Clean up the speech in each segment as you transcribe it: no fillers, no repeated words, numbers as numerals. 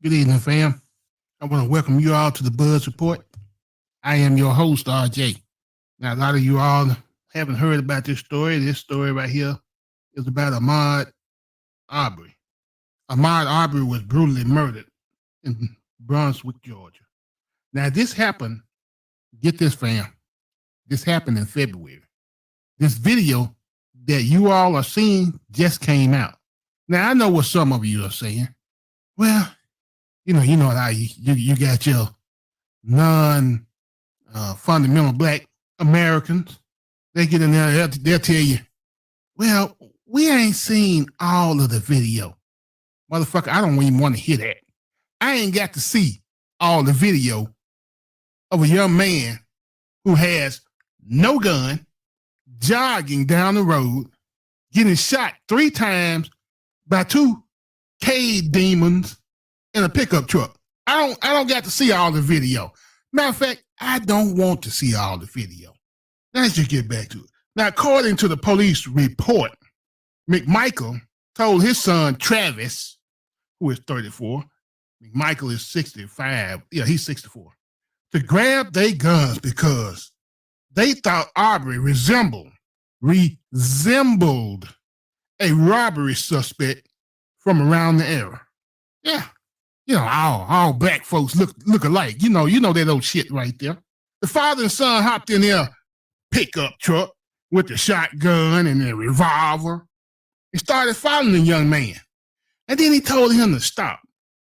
Good evening, fam. I want to welcome you all to the Buzz Report. I am your host, RJ. Now, a lot of you all haven't heard about this story. This story right here is about Ahmaud Arbery. Ahmaud Arbery was brutally murdered in Brunswick, Georgia. Now, this happened, get this, fam, this happened in February. This video that you all are seeing just came out. Now, I know what some of you are saying. Well, you know how you got your non-fundamental black Americans. They get in there, they'll tell you, well, we ain't seen all of the video. Motherfucker, I don't even want to hear that. I ain't got to see all the video of a young man who has no gun, jogging down the road, getting shot 3 times by 2 cave demons in a pickup truck. I don't got to see all the video. Matter of fact, I don't want to see all the video. Let's just get back to it. Now, according to the police report, McMichael told his son Travis, who is 34, McMichael is 65, yeah, he's 64, to grab their guns because they thought Arbery resembled a robbery suspect from around the era. Yeah. All black folks look alike. You know that old shit right there. The father and son hopped in their pickup truck with the shotgun and the revolver and started following the young man. And then he told him to stop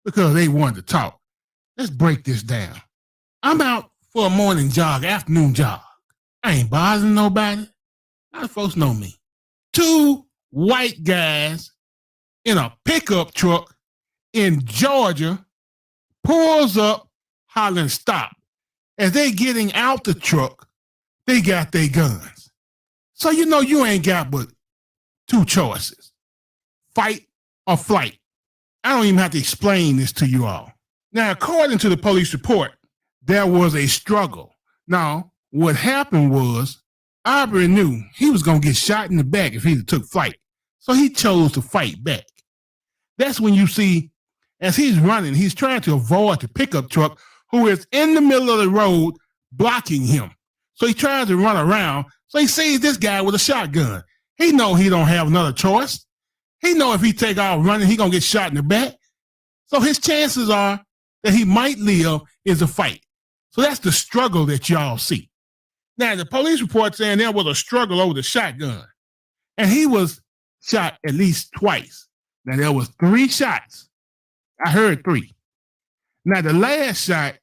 because they wanted to talk. Let's break this down. I'm out for a morning jog, afternoon jog. I ain't bothering nobody. A lot of folks know me. 2 white guys in a pickup truck in Georgia pulls up, hollering stop. As they getting out the truck, they got their guns. So you ain't got but 2 choices. Fight or flight. I don't even have to explain this to you all. Now, according to the police report, there was a struggle. Now, what happened was Arbery knew he was going to get shot in the back if he took flight. So he chose to fight back. That's when you see, as he's running, he's trying to avoid the pickup truck who is in the middle of the road blocking him. So he tries to run around. So he sees this guy with a shotgun. He know he don't have another choice. He know if he take off running, he gonna get shot in the back. So his chances are that he might live is a fight. So that's the struggle that y'all see. Now, the police report saying there was a struggle over the shotgun. And he was shot at least twice. Now, there was 3 shots. I heard 3. Now, the last shot,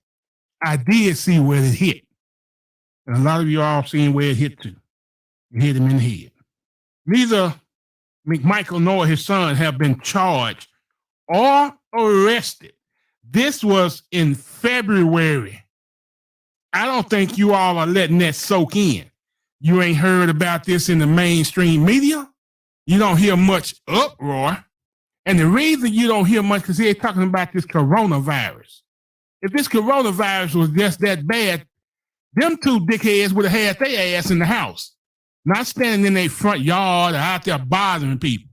I did see where it hit. And a lot of you all seen where it hit to. It hit him in the head. Neither McMichael nor his son have been charged or arrested. This was in February. I don't think you all are letting that soak in. You ain't heard about this in the mainstream media. You don't hear much uproar. And the reason you don't hear much because they're talking about this coronavirus. If this coronavirus was just that bad, them 2 dickheads would have had their ass in the house, not standing in their front yard or out there bothering people.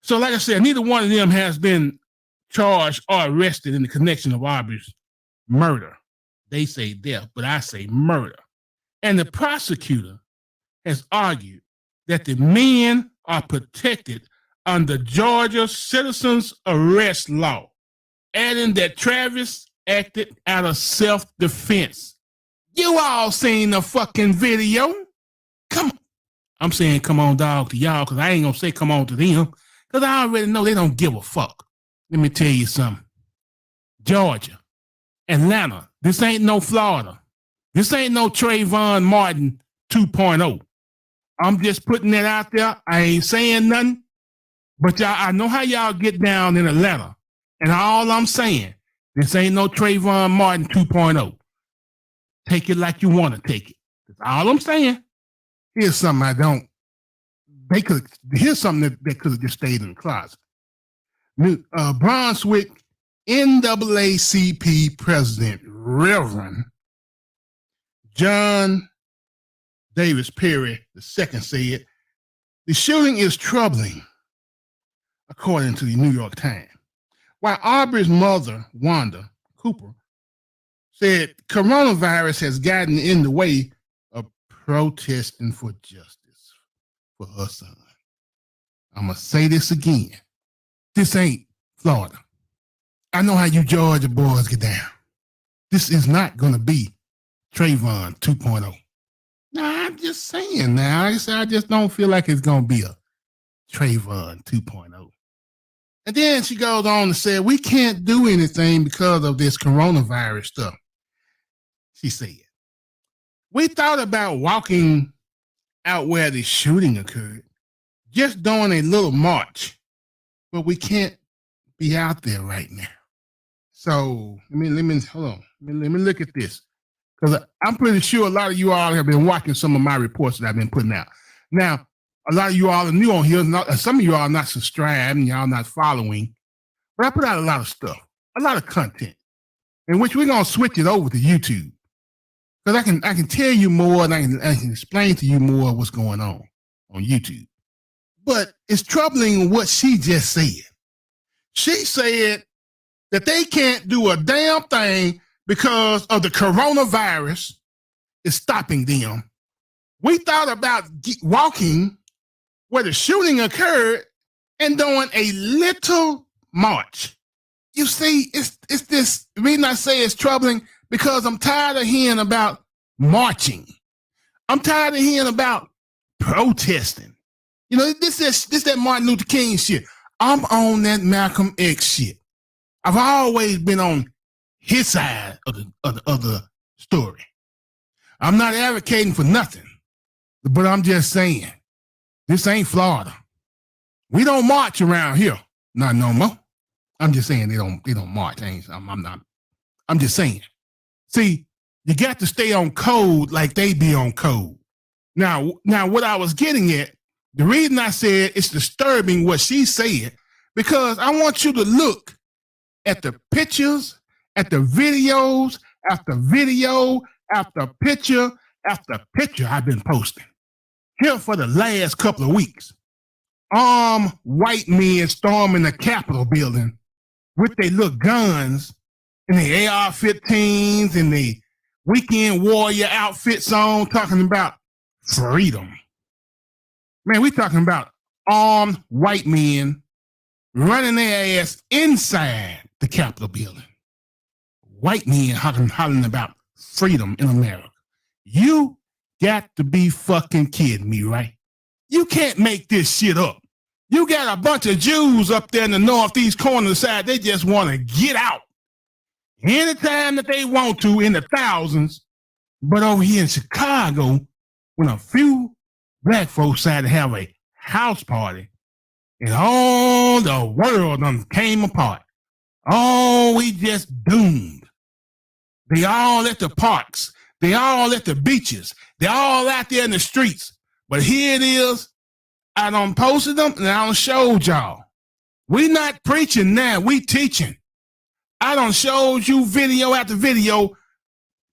So like I said, neither one of them has been charged or arrested in the connection of Arbery's murder. They say death, but I say murder. And the prosecutor has argued that the men are protected under Georgia citizens arrest law, adding that Travis acted out of self-defense. You all seen the fucking video. Come on. I'm saying come on, dog, to y'all, because I ain't going to say come on to them, because I already know they don't give a fuck. Let me tell you something. Georgia, Atlanta, this ain't no Florida. This ain't no Trayvon Martin 2.0. I'm just putting that out there. I ain't saying nothing. But y'all, I know how y'all get down in Atlanta. And all I'm saying, this ain't no Trayvon Martin 2.0. Take it like you want to take it. That's all I'm saying. Here's something here's something that could have just stayed in the closet. Brunswick NAACP President Reverend John Davis Perry II said, the shooting is troubling, according to the New York Times. While Aubrey's mother, Wanda Cooper, said coronavirus has gotten in the way of protesting for justice for her son. I'm going to say this again. This ain't Florida. I know how you Georgia boys get down. This is not going to be Trayvon 2.0. Nah, I'm just saying now. I just don't feel like it's going to be a Trayvon 2.0. And then she goes on to say, we can't do anything because of this coronavirus stuff. She said, we thought about walking out where the shooting occurred, just doing a little march, but we can't be out there right now. So let me hold on. Let me look at this, because I'm pretty sure a lot of you all have been watching some of my reports that I've been putting out. Now, a lot of you all are new on here. Some of you all are not subscribed and y'all not following, but I put out a lot of stuff, a lot of content, in which we're gonna switch it over to YouTube, because I can tell you more and I can explain to you more what's going on YouTube. But it's troubling what she just said. She said that they can't do a damn thing because of the coronavirus is stopping them. We thought about walking where the shooting occurred and doing a little march. You see, it's this reason I say it's troubling, because I'm tired of hearing about marching. I'm tired of hearing about protesting. You know, this that Martin Luther King shit. I'm on that Malcolm X shit. I've always been on his side of the story. I'm not advocating for nothing, but I'm just saying, this ain't Florida. We don't march around here, not no more. I'm just saying they don't march. I'm just saying. See, you got to stay on code like they be on code. Now what I was getting at, the reason I said it's disturbing what she said, because I want you to look at the pictures, at the videos, after video, after picture I've been posting here for the last couple of weeks. White men storming the Capitol building with their little guns and their AR-15s and their weekend warrior outfits on, talking about freedom. Man, we talking about armed white men running their ass inside the Capitol building. White men hollering about freedom in America. You got to be fucking kidding me, right? You can't make this shit up. You got a bunch of Jews up there in the northeast corner of the side. They just want to get out anytime that they want to, in the thousands. But over here in Chicago, when a few black folks decided to have a house party, and all the world came apart. Oh, we just doomed. They all at the parks. They all at the beaches. They all out there in the streets. But here it is. I done posted them and I done showed y'all. We not preaching now. We teaching. I done showed you video after video.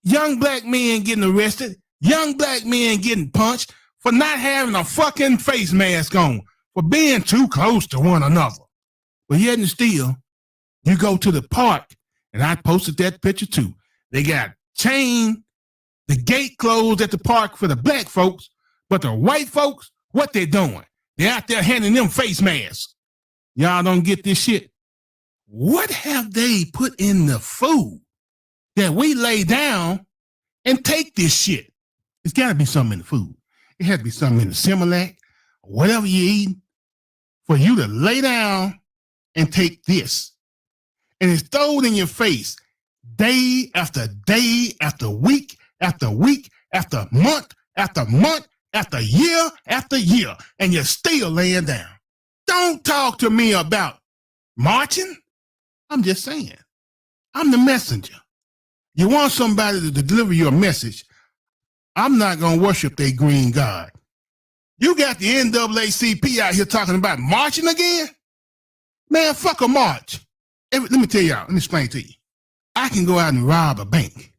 Young black men getting arrested. Young black men getting punched for not having a fucking face mask on, for being too close to one another. But yet and still, you go to the park, and I posted that picture too. They got chained, the gate closed at the park for the black folks, but the white folks, what they doing? They out there handing them face masks. Y'all don't get this shit. What have they put in the food that we lay down and take this shit? It's got to be something in the food. It has to be something in the Similac, whatever you eat, for you to lay down and take this. And it's thrown in your face day after day, after week, after week, after month, after month, after year, and you're still laying down. Don't talk to me about marching. I'm just saying, I'm the messenger. You want somebody to deliver your message, I'm not going to worship their green God. You got the NAACP out here talking about marching again? Man, fuck a march. Let me tell y'all, let me explain to you. I can go out and rob a bank,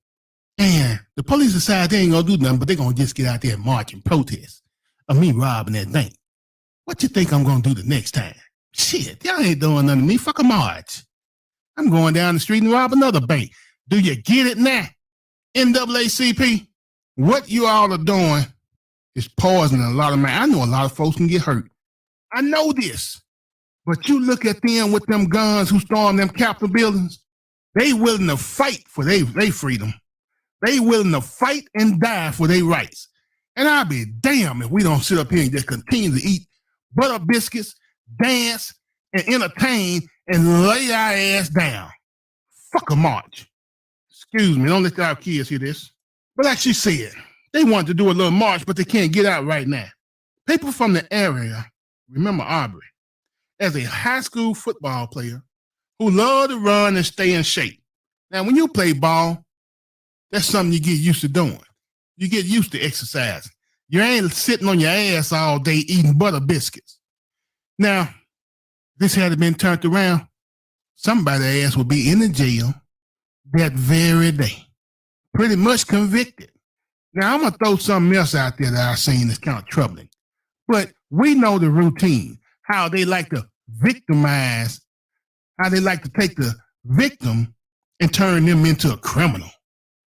and the police decide they ain't going to do nothing, but they're going to just get out there and march and protest of me robbing that bank. What you think I'm going to do the next time? Shit, y'all ain't doing nothing to me. Fuck a march. I'm going down the street and rob another bank. Do you get it now? NAACP, what you all are doing is poisoning a lot of men. I know a lot of folks can get hurt. I know this. But you look at them with them guns who storm them Capitol buildings, they willing to fight for their freedom. They willing to fight and die for their rights. And I'll be damned if we don't sit up here and just continue to eat butter biscuits, dance, and entertain and lay our ass down. Fuck a march. Excuse me, don't let our kids hear this. But like she said, they want to do a little march, but they can't get out right now. People from the area remember Aubrey as a high school football player who loved to run and stay in shape. Now, when you play ball, that's something you get used to doing. You get used to exercising. You ain't sitting on your ass all day eating butter biscuits. Now, this had been turned around, somebody's ass would be in the jail that very day. Pretty much convicted. Now, I'm going to throw something else out there that I've seen that's kind of troubling. But we know the routine, how they like to victimize, how they like to take the victim and turn them into a criminal.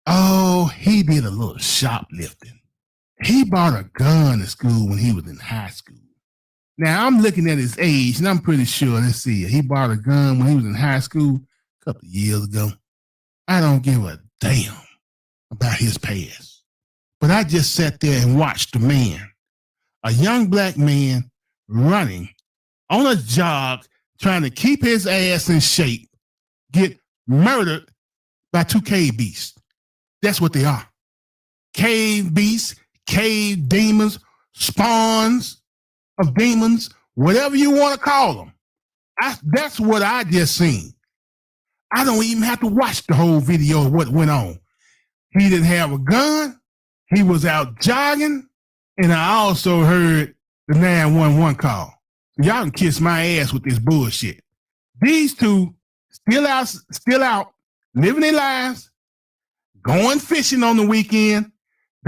Oh, he did a little shoplifting. He bought a gun at school when he was in high school. Now, I'm looking at his age, and I'm pretty sure, let's see, he bought a gun when he was in high school a couple of years ago. I don't give a damn about his past. But I just sat there and watched the man, a young black man running on a jog, trying to keep his ass in shape, get murdered by two cave beasts. That's what they are. Cave beasts, cave demons, spawns of demons, whatever you want to call them. That's what I just seen. I don't even have to watch the whole video of what went on. He didn't have a gun. He was out jogging. And I also heard the 911 call. Y'all can kiss my ass with this bullshit. These two still out, living their lives, going fishing on the weekend.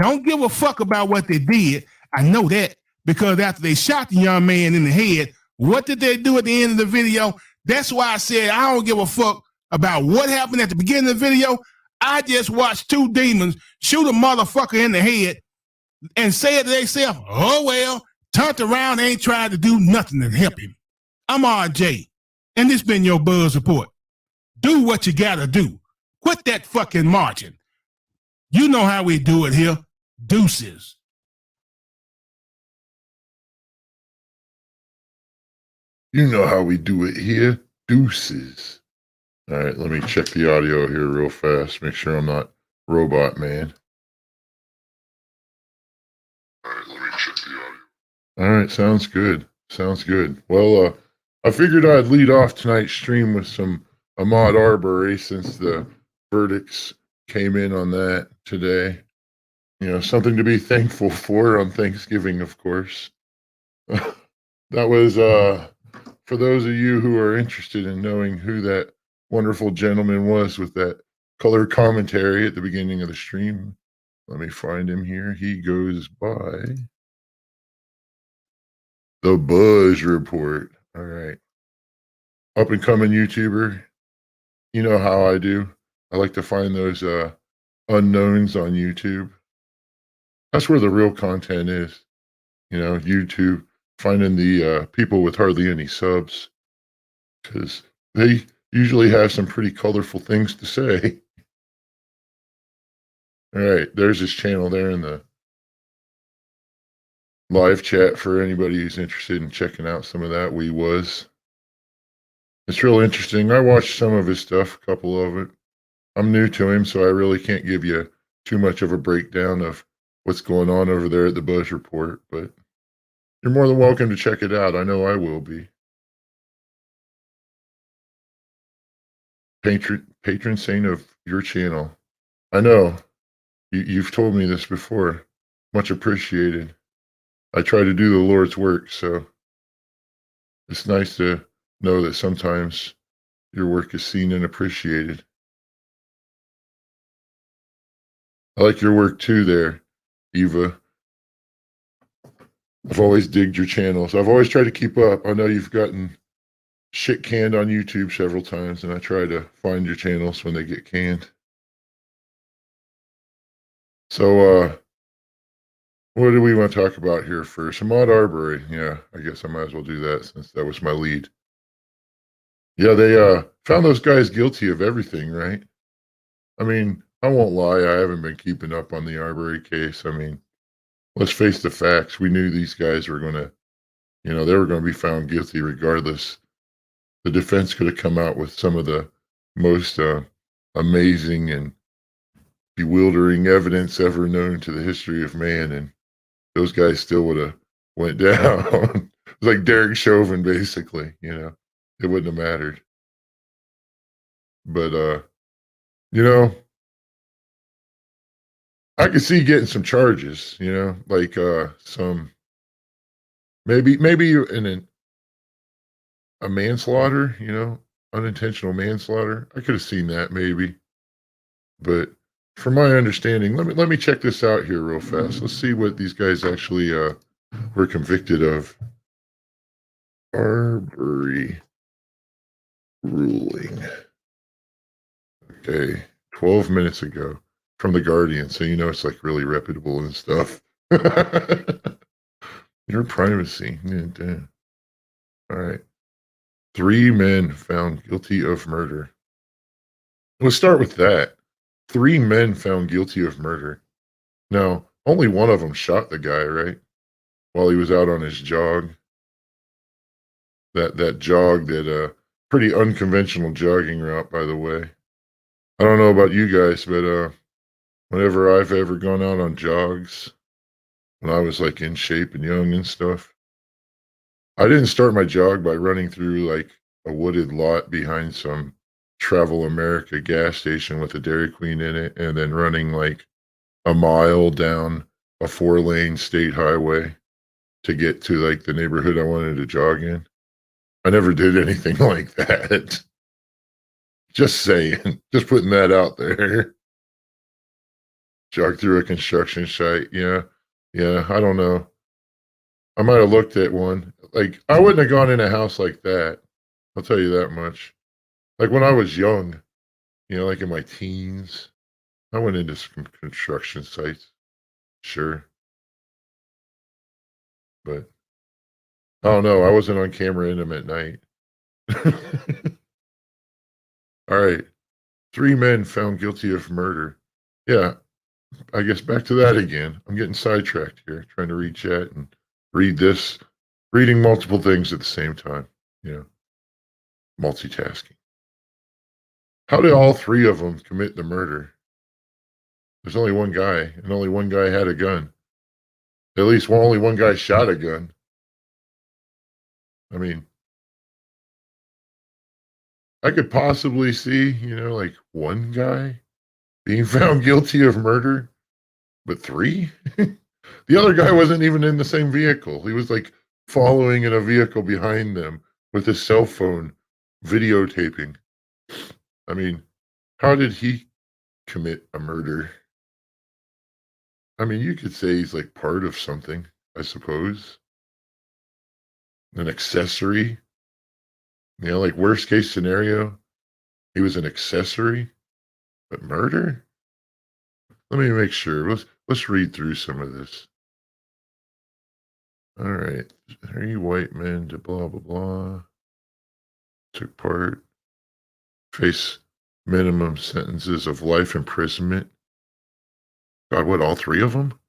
Don't give a fuck about what they did. I know that because after they shot the young man in the head, what did they do at the end of the video? That's why I said I don't give a fuck about what happened at the beginning of the video. I just watched two demons shoot a motherfucker in the head and say to themselves, oh, well, turned around, ain't tried to do nothing to help him. I'm RJ, and this been your Buzz Report. Do what you gotta do. Quit that fucking marching. You know how we do it here. Deuces. You know how we do it here. Deuces. All right, let me check the audio here real fast. Make sure I'm not Robot Man. All right, let me check the audio. All right, sounds good. Sounds good. Well, I figured I'd lead off tonight's stream with some Ahmaud Arbery since the verdicts came in on that today. You know, something to be thankful for on Thanksgiving, of course. That was, for those of you who are interested in knowing who that wonderful gentleman was with that color commentary at the beginning of the stream. Let me find him here. He goes by The Buzz Report. All right. Up and coming YouTuber. You know how I do. I like to find those unknowns on YouTube. That's where the real content is. You know, YouTube, finding the people with hardly any subs. Because they usually have some pretty colorful things to say. All right, there's his channel there in the live chat for anybody who's interested in checking out some of that. It's real interesting. I watched some of his stuff, a couple of it. I'm new to him, so I really can't give you too much of a breakdown of what's going on over there at the Buzz Report, but you're more than welcome to check it out. I know I will be. Patron saint of your channel. I know. You've told me this before. Much appreciated. I try to do the Lord's work, so it's nice to know that sometimes your work is seen and appreciated. I like your work too there, Eva. I've always digged your channels. I've always tried to keep up. I know you've gotten shit canned on YouTube several times, and I try to find your channels when they get canned. So, what do we want to talk about here first? Ahmaud Arbery. Yeah, I guess I might as well do that since that was my lead. Yeah, they found those guys guilty of everything, right? I mean, I won't lie, I haven't been keeping up on the Arbery case. I mean, let's face the facts. We knew these guys were gonna, they were gonna be found guilty regardless. The defense could have come out with some of the most amazing and bewildering evidence ever known to the history of man, and those guys still would have went down. It's like Derek Chauvin, basically. It wouldn't have mattered. But you know, I could see getting some charges. Like some maybe a manslaughter. Unintentional manslaughter. I could have seen that maybe, but from my understanding, let me check this out here real fast. Let's see what these guys actually were convicted of. Arbery ruling. Okay, 12 minutes ago from The Guardian, so it's like really reputable and stuff. Your privacy. Yeah, damn. All right. 3 men found guilty of murder. Let's start with that. 3 men found guilty of murder. Now, only one of them shot the guy, right? While he was out on his jog. That jog, that pretty unconventional jogging route, by the way. I don't know about you guys, but whenever I've ever gone out on jogs, when I was like in shape and young and stuff, I didn't start my jog by running through like a wooded lot behind some Travel America gas station with a Dairy Queen in it, and then running like a mile down a 4-lane state highway to get to like the neighborhood I wanted to jog in. I never did anything like that. Just saying, just putting that out there. Jog through a construction site. Yeah. I don't know. I might have looked at one. Like, I wouldn't have gone in a house like that. I'll tell you that much. Like when I was young, like in my teens, I went into some construction sites. Sure. But I don't know. I wasn't on camera in them at night. All right. 3 men found guilty of murder. Yeah. I guess back to that again. I'm getting sidetracked here, trying to read chat and read this, reading multiple things at the same time. Multitasking. How did all 3 of them commit the murder? There's only one guy, and only one guy had a gun. At least only one guy shot a gun. I mean, I could possibly see, like one guy being found guilty of murder, but 3? The other guy wasn't even in the same vehicle. He was like following in a vehicle behind them with his cell phone videotaping. I mean, how did he commit a murder? I mean, you could say he's like part of something, I suppose. An accessory. Like worst case scenario, he was an accessory, but murder? Let me make sure. Let's read through some of this. All right. 3 white men to blah blah blah. Took part. Face minimum sentences of life imprisonment. God, what, all 3 of them?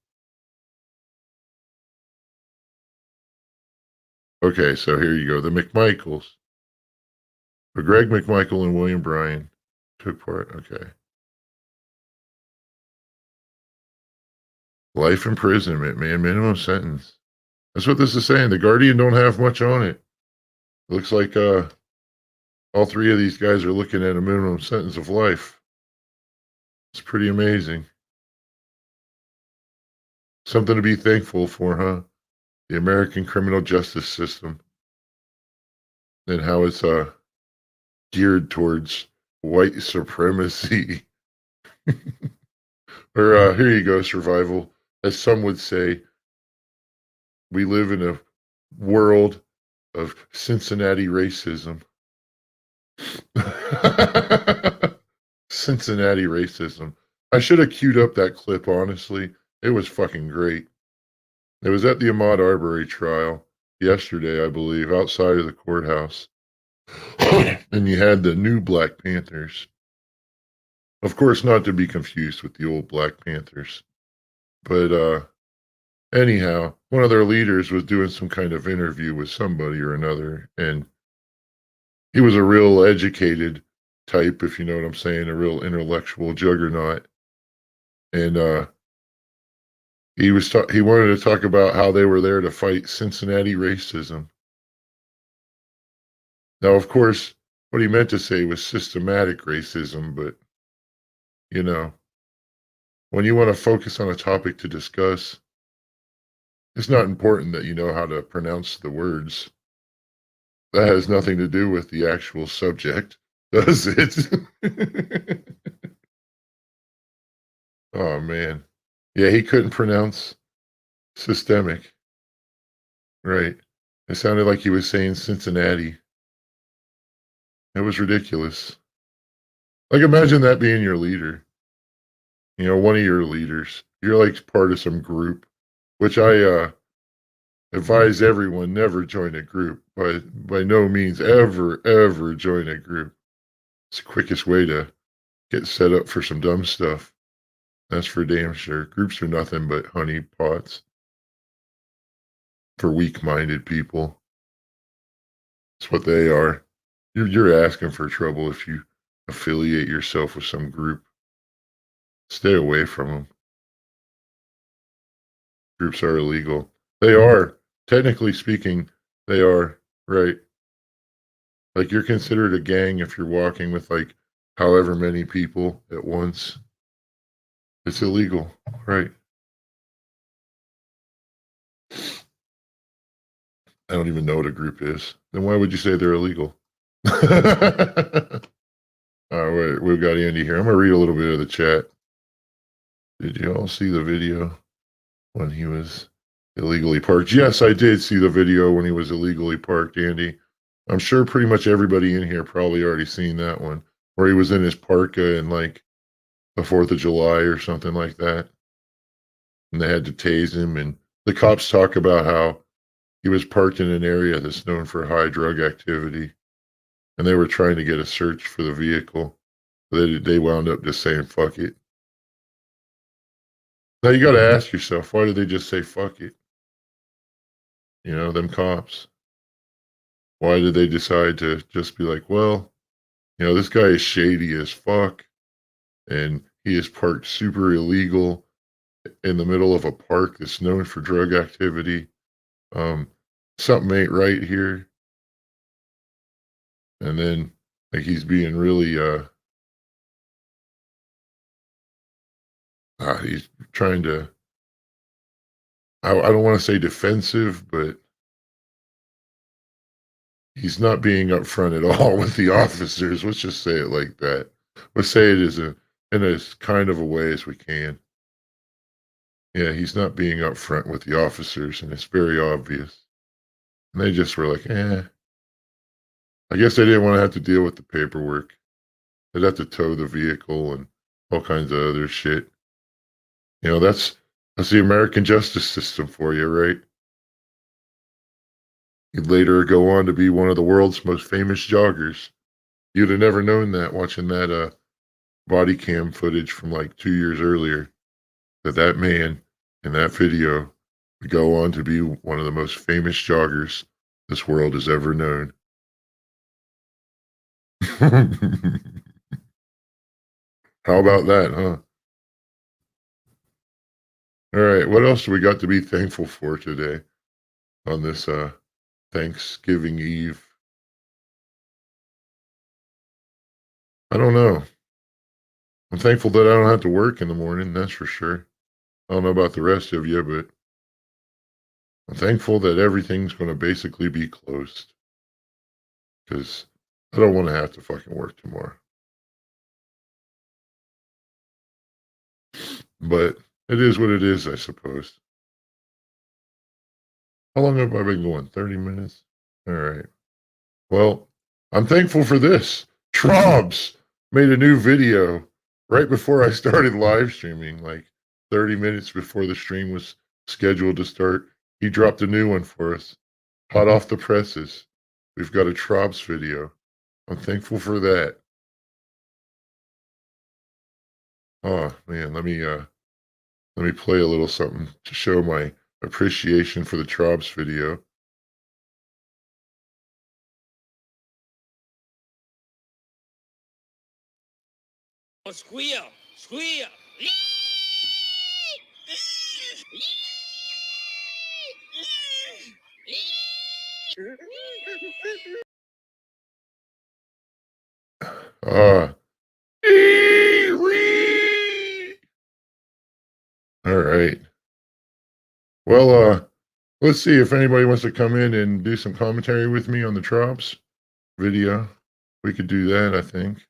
Okay, so here you go. The McMichaels. So Greg McMichael and William Bryan took part. Okay. Life imprisonment, man. Minimum sentence. That's what this is saying. The Guardian don't have much on it. Looks like all 3 of these guys are looking at a minimum sentence of life. It's pretty amazing. Something to be thankful for, huh? The American criminal justice system and how it's geared towards white supremacy. Or here you go, survival. As some would say, we live in a world of Cincinnati racism. Cincinnati racism. I should have queued up that clip, honestly. It was fucking great. It was at the Ahmaud Arbery trial yesterday, I believe, outside of the courthouse. And you had the new Black Panthers. Of course, not to be confused with the old Black Panthers. But anyhow, one of their leaders was doing some kind of interview with somebody or another, and he was a real educated type, if you know what I'm saying, a real intellectual juggernaut. And he wanted to talk about how they were there to fight Cincinnati racism. Now, of course, what he meant to say was systematic racism, but you know, when you want to focus on a topic to discuss, it's not important that you know how to pronounce the words. That has nothing to do with the actual subject, does it? Oh man. Yeah, he couldn't pronounce systemic. Right. It sounded like he was saying Cincinnati. It was ridiculous. Like imagine that being your leader. You know, one of your leaders. You're like part of some group, which I advise everyone never join a group. By no means ever join a group. It's the quickest way to get set up for some dumb stuff. That's for damn sure. Groups are nothing but honey pots for weak-minded people. That's what they are. You're asking for trouble if you affiliate yourself with some group. Stay away from them. Groups are illegal. They are. Technically speaking, they are. Right. Like you're considered a gang if you're walking with like however many people at once. It's illegal. Right. I don't even know what a group is. Then why would you say they're illegal? All right, we've got Andy here. I'm gonna read a little bit of the chat. Did you all see the video when he was illegally parked? Yes, I did see the video when he was illegally parked, Andy. I'm sure pretty much everybody in here probably already seen that one, where he was in his parka and like the 4th of July or something like that. And they had to tase him. And the cops talk about how he was parked in an area that's known for high drug activity. And they were trying to get a search for the vehicle. They wound up just saying, fuck it. Now you got to ask yourself, why did they just say fuck it? You know, them cops. Why did they decide to just be like, well, you know, this guy is shady as fuck and he is parked super illegal in the middle of a park that's known for drug activity. Something ain't right here. And then like he's being really he's trying to I don't want to say defensive, but he's not being upfront at all with the officers. Let's just say it like that. Let's say it in as kind of a way as we can. Yeah, he's not being upfront with the officers, and it's very obvious. And they just were like, eh. I guess they didn't want to have to deal with the paperwork. They'd have to tow the vehicle and all kinds of other shit. You know, that's the American justice system for you, right? He'd later go on to be one of the world's most famous joggers. You'd have never known that watching that body cam footage from like 2 years earlier. That man in that video would go on to be one of the most famous joggers this world has ever known. How about that, huh? All right, what else do we got to be thankful for today on this Thanksgiving Eve? I don't know. I'm thankful that I don't have to work in the morning, that's for sure. I don't know about the rest of you, but I'm thankful that everything's going to basically be closed because I don't want to have to fucking work tomorrow. But it is what it is, I suppose. How long have I been going? 30 minutes? All right. Well, I'm thankful for this. Trobs made a new video right before I started live streaming, like 30 minutes before the stream was scheduled to start. He dropped a new one for us, hot off the presses. We've got a Trobs video. I'm thankful for that. Oh man, let me play a little something to show my appreciation for the Trobs video. Squeal, squeal. Ah. All right. Well, let's see if anybody wants to come in and do some commentary with me on the Trobs video. We could do that, I think.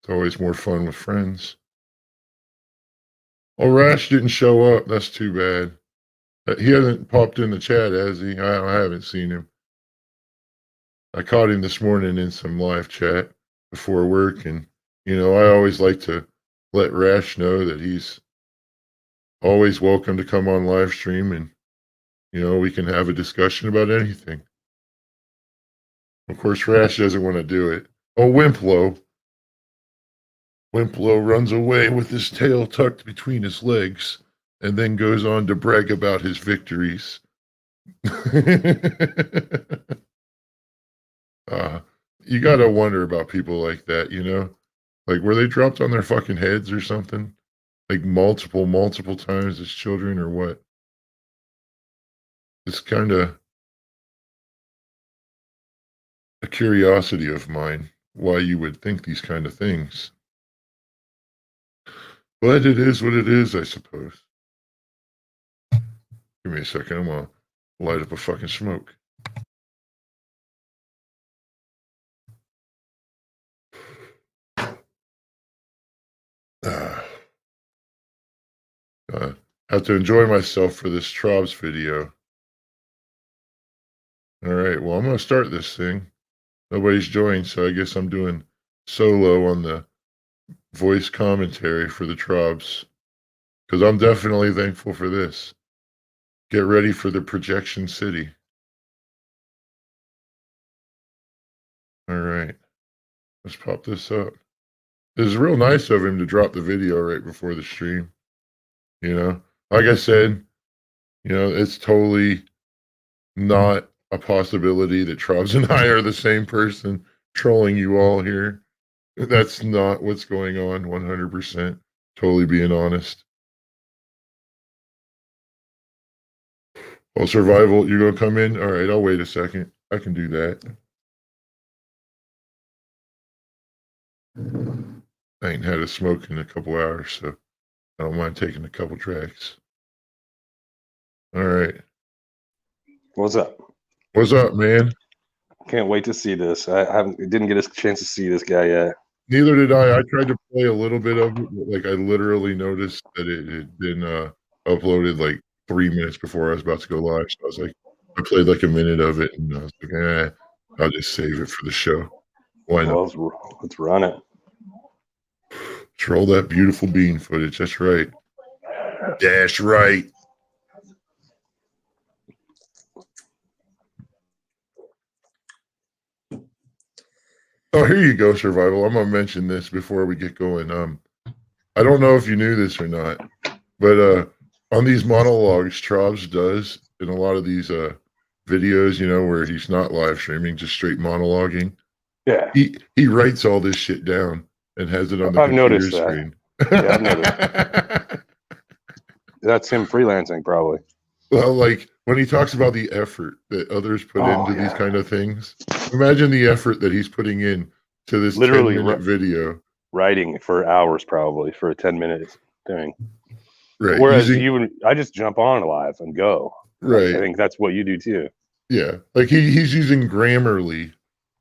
It's always more fun with friends. Oh, Rash didn't show up. That's too bad. He hasn't popped in the chat, has he? I haven't seen him. I caught him this morning in some live chat before work, and I always like to let Rash know that he's always welcome to come on live stream, and we can have a discussion about anything. Of course, Rash doesn't want to do it. Oh, Wimplo runs away with his tail tucked between his legs and then goes on to brag about his victories. You got to wonder about people like that, Like, were they dropped on their fucking heads or something? Like multiple times as children or what? It's kind of a curiosity of mine why you would think these kind of things. But it is what it is, I suppose. Give me a second. I'm going to light up a fucking smoke. Have to enjoy myself for this Trobs video. All right, well, I'm going to start this thing. Nobody's joined, so I guess I'm doing solo on the voice commentary for the Trobs, because I'm definitely thankful for this. Get ready for the Projection City. All right, let's pop this up. It was real nice of him to drop the video right before the stream. Like I said, it's totally not a possibility that Trobs and I are the same person trolling you all here. That's not what's going on 100%. Totally being honest. Well, Survival, you're going to come in? All right, I'll wait a second. I can do that. I ain't had a smoke in a couple hours, so I don't mind taking a couple tracks. All right. What's up? What's up, man? Can't wait to see this. I didn't get a chance to see this guy yet. Neither did I. I tried to play a little bit of it, but like I literally noticed that it had been uploaded like 3 minutes before I was about to go live. So I was like, I played like a minute of it, and I was like, I'll just save it for the show. Why not? Well, let's run it. Let's roll that beautiful bean footage. That's right. That's right. Oh, here you go, Survival. I'm gonna mention this before we get going. I don't know if you knew this or not, but on these monologues Trobs does in a lot of these videos, where he's not live streaming, just straight monologuing. Yeah. He writes all this shit down and has it on the computer screen. Yeah, I've noticed. That's him freelancing, probably. Well, like when he talks about the effort that others put into these kind of things, imagine the effort that he's putting in to this literally 10-minute video. Writing for hours, probably, for a 10-minute thing. Right. Whereas I just jump on live and go. Right. I think that's what you do too. Yeah. Like he's using Grammarly.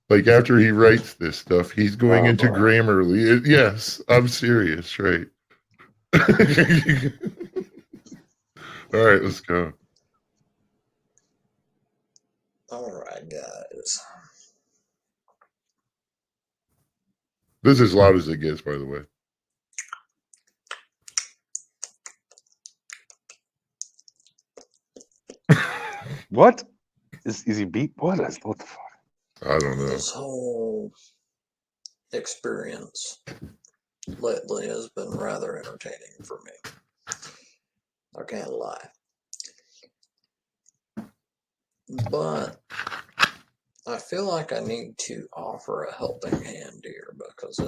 Like after he writes this stuff, he's going into Grammarly. Yes, I'm serious, right? All right, let's go. All right, guys. This is as loud as it gets, by the way. What? Is he beat? What the fuck? I don't know. This whole experience lately has been rather entertaining for me. I can't lie. But I feel like I need to offer a helping hand here because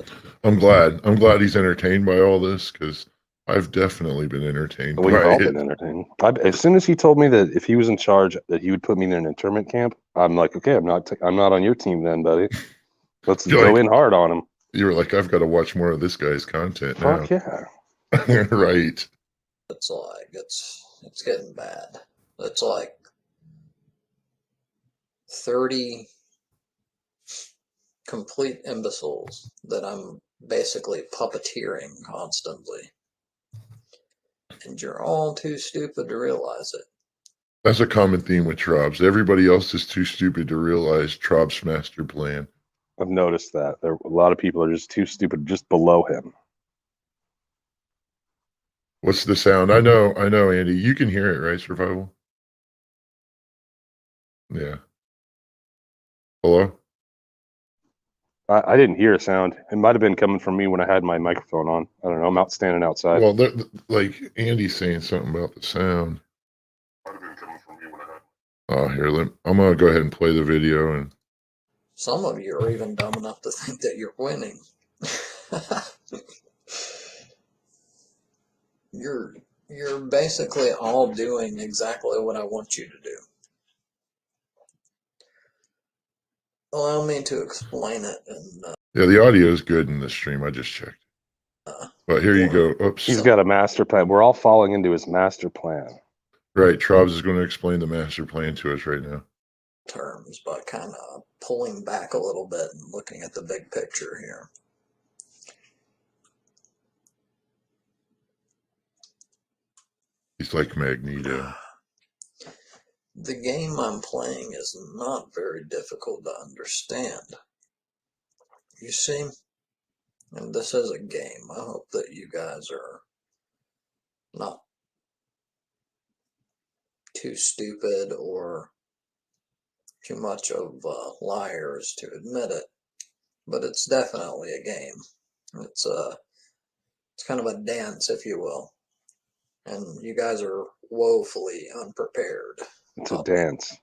I'm glad he's entertained by all this because I've definitely been entertained We've by all it. been entertained. As soon as he told me that if he was in charge, that he would put me in an internment camp, I'm like, okay, I'm not on your team then, buddy. Let's You're go like- in hard on him. You were like, I've got to watch more of this guy's content now. Fuck yeah. Right. it's like it's getting bad. It's like 30 complete imbeciles that I'm basically puppeteering constantly. And you're all too stupid to realize it. That's a common theme with Trobs. Everybody else is too stupid to realize Trob's master plan. I've noticed that. A lot of people are just too stupid just below him. What's the sound? I know, Andy. You can hear it, right, Survival? Yeah. Hello? I didn't hear a sound. It might have been coming from me when I had my microphone on. I don't know. I'm out standing outside. Well, like Andy's saying something about the sound. Might have been coming from me when I had. Oh, here, I'm gonna go ahead and play the video. And Some of you are even dumb enough to think that you're winning. You're basically all doing exactly what I want you to do. Allow me to explain it. And yeah, the audio is good in this stream. I just checked. But here you go. Oops. He's got a master plan. We're all falling into his master plan. Right, Trobs is going to explain the master plan to us right now. terms, but kind of pulling back a little bit and looking at the big picture here. He's like Magneto. The game I'm playing is not very difficult to understand. You see, and this is a game. I hope that you guys are not too stupid or too much of liars to admit it, but it's definitely a game. It's kind of a dance, if you will, and you guys are woefully unprepared. It's a dance.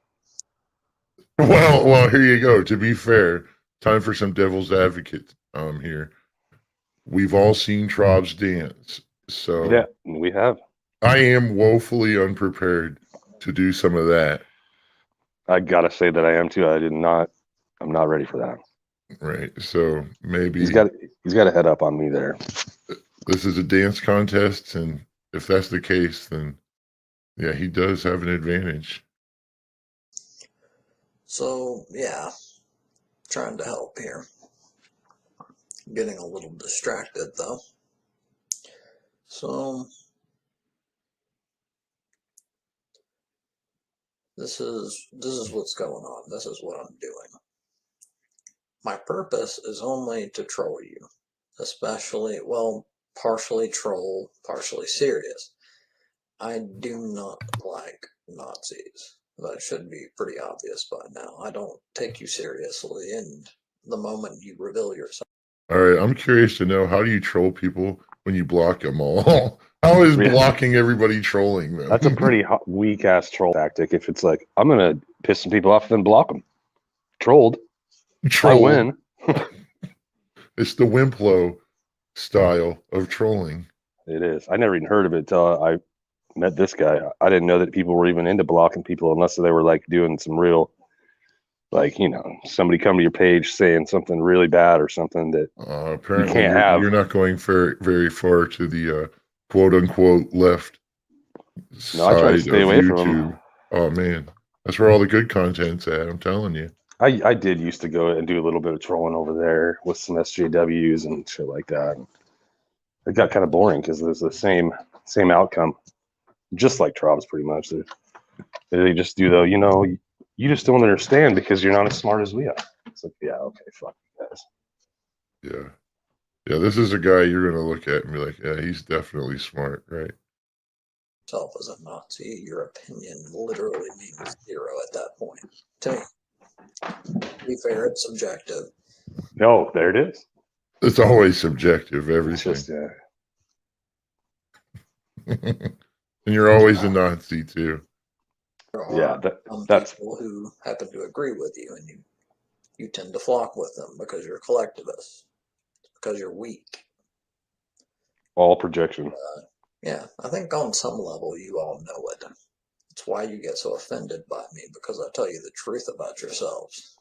Well, here you go. To be fair, time for some devil's advocate here. We've all seen Trobs dance. So Yeah, we have. I am woefully unprepared to do some of that. I gotta say that I am too. I'm not ready for that. Right. So maybe He's got a head up on me there. this is a dance contest, and if that's the case, then yeah, he does have an advantage. So, yeah, trying to help here. Getting a little distracted, though. So, this is what's going on. This is what I'm doing. My purpose is only to troll you, especially, well, partially troll, partially serious. I do not like Nazis. That should be pretty obvious by now. I don't take you seriously, and the moment you reveal yourself. All right, I'm curious to know, how do you troll people when you block them all? How is Yeah. blocking everybody trolling them? That's a pretty weak ass troll tactic. If it's like, I'm gonna piss some people off and then block them. Trolled. Troll. I win. It's the Wimplo style of trolling. It is. I never even heard of it till I met this guy. I didn't know that people were even into blocking people unless they were like doing some real, like, you know, somebody come to your page saying something really bad or something that Apparently, can't have. you're not going very far to the quote unquote left No, I try to side stay of away from YouTube. them. Oh man, that's where all the good content's at. I'm telling you. I did used to go and do a little bit of trolling over there with some SJWs and shit like that. It got kind of boring because it was the same outcome, just like Trobs pretty much. They just do the, you know, You just don't understand because you're not as smart as we are. It's like, yeah, okay, fuck you guys. Yeah. Yeah, this is a guy you're going to look at and be like, yeah, he's definitely smart, right? Yourself as a Nazi, your opinion literally means zero at that point. To me, to be fair, it's subjective. No, there it is. It's always subjective, It's everything. just, And you're always a Nazi, too. There yeah, are some that's people who happen to agree with you, and you tend to flock with them because you're collectivists, because you're weak. all projection. Yeah, I think on some level you all know it. It's why you get so offended by me, because I tell you the truth about yourselves.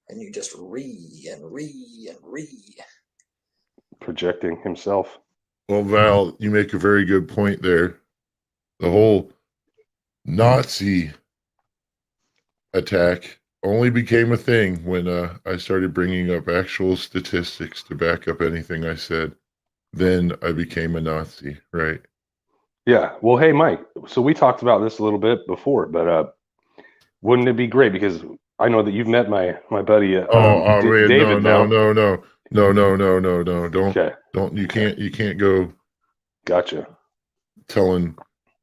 And you just re. Projecting himself. Well, Val, you make a very good point there. The whole Nazi attack only became a thing when I started bringing up actual statistics to back up anything I said. Then I became a Nazi, right? Yeah. Well, hey, Mike. So we talked about this a little bit before, but wouldn't it be great because I know that you've met my buddy Man, David now. no. Okay. Don't you can't go Gotcha. telling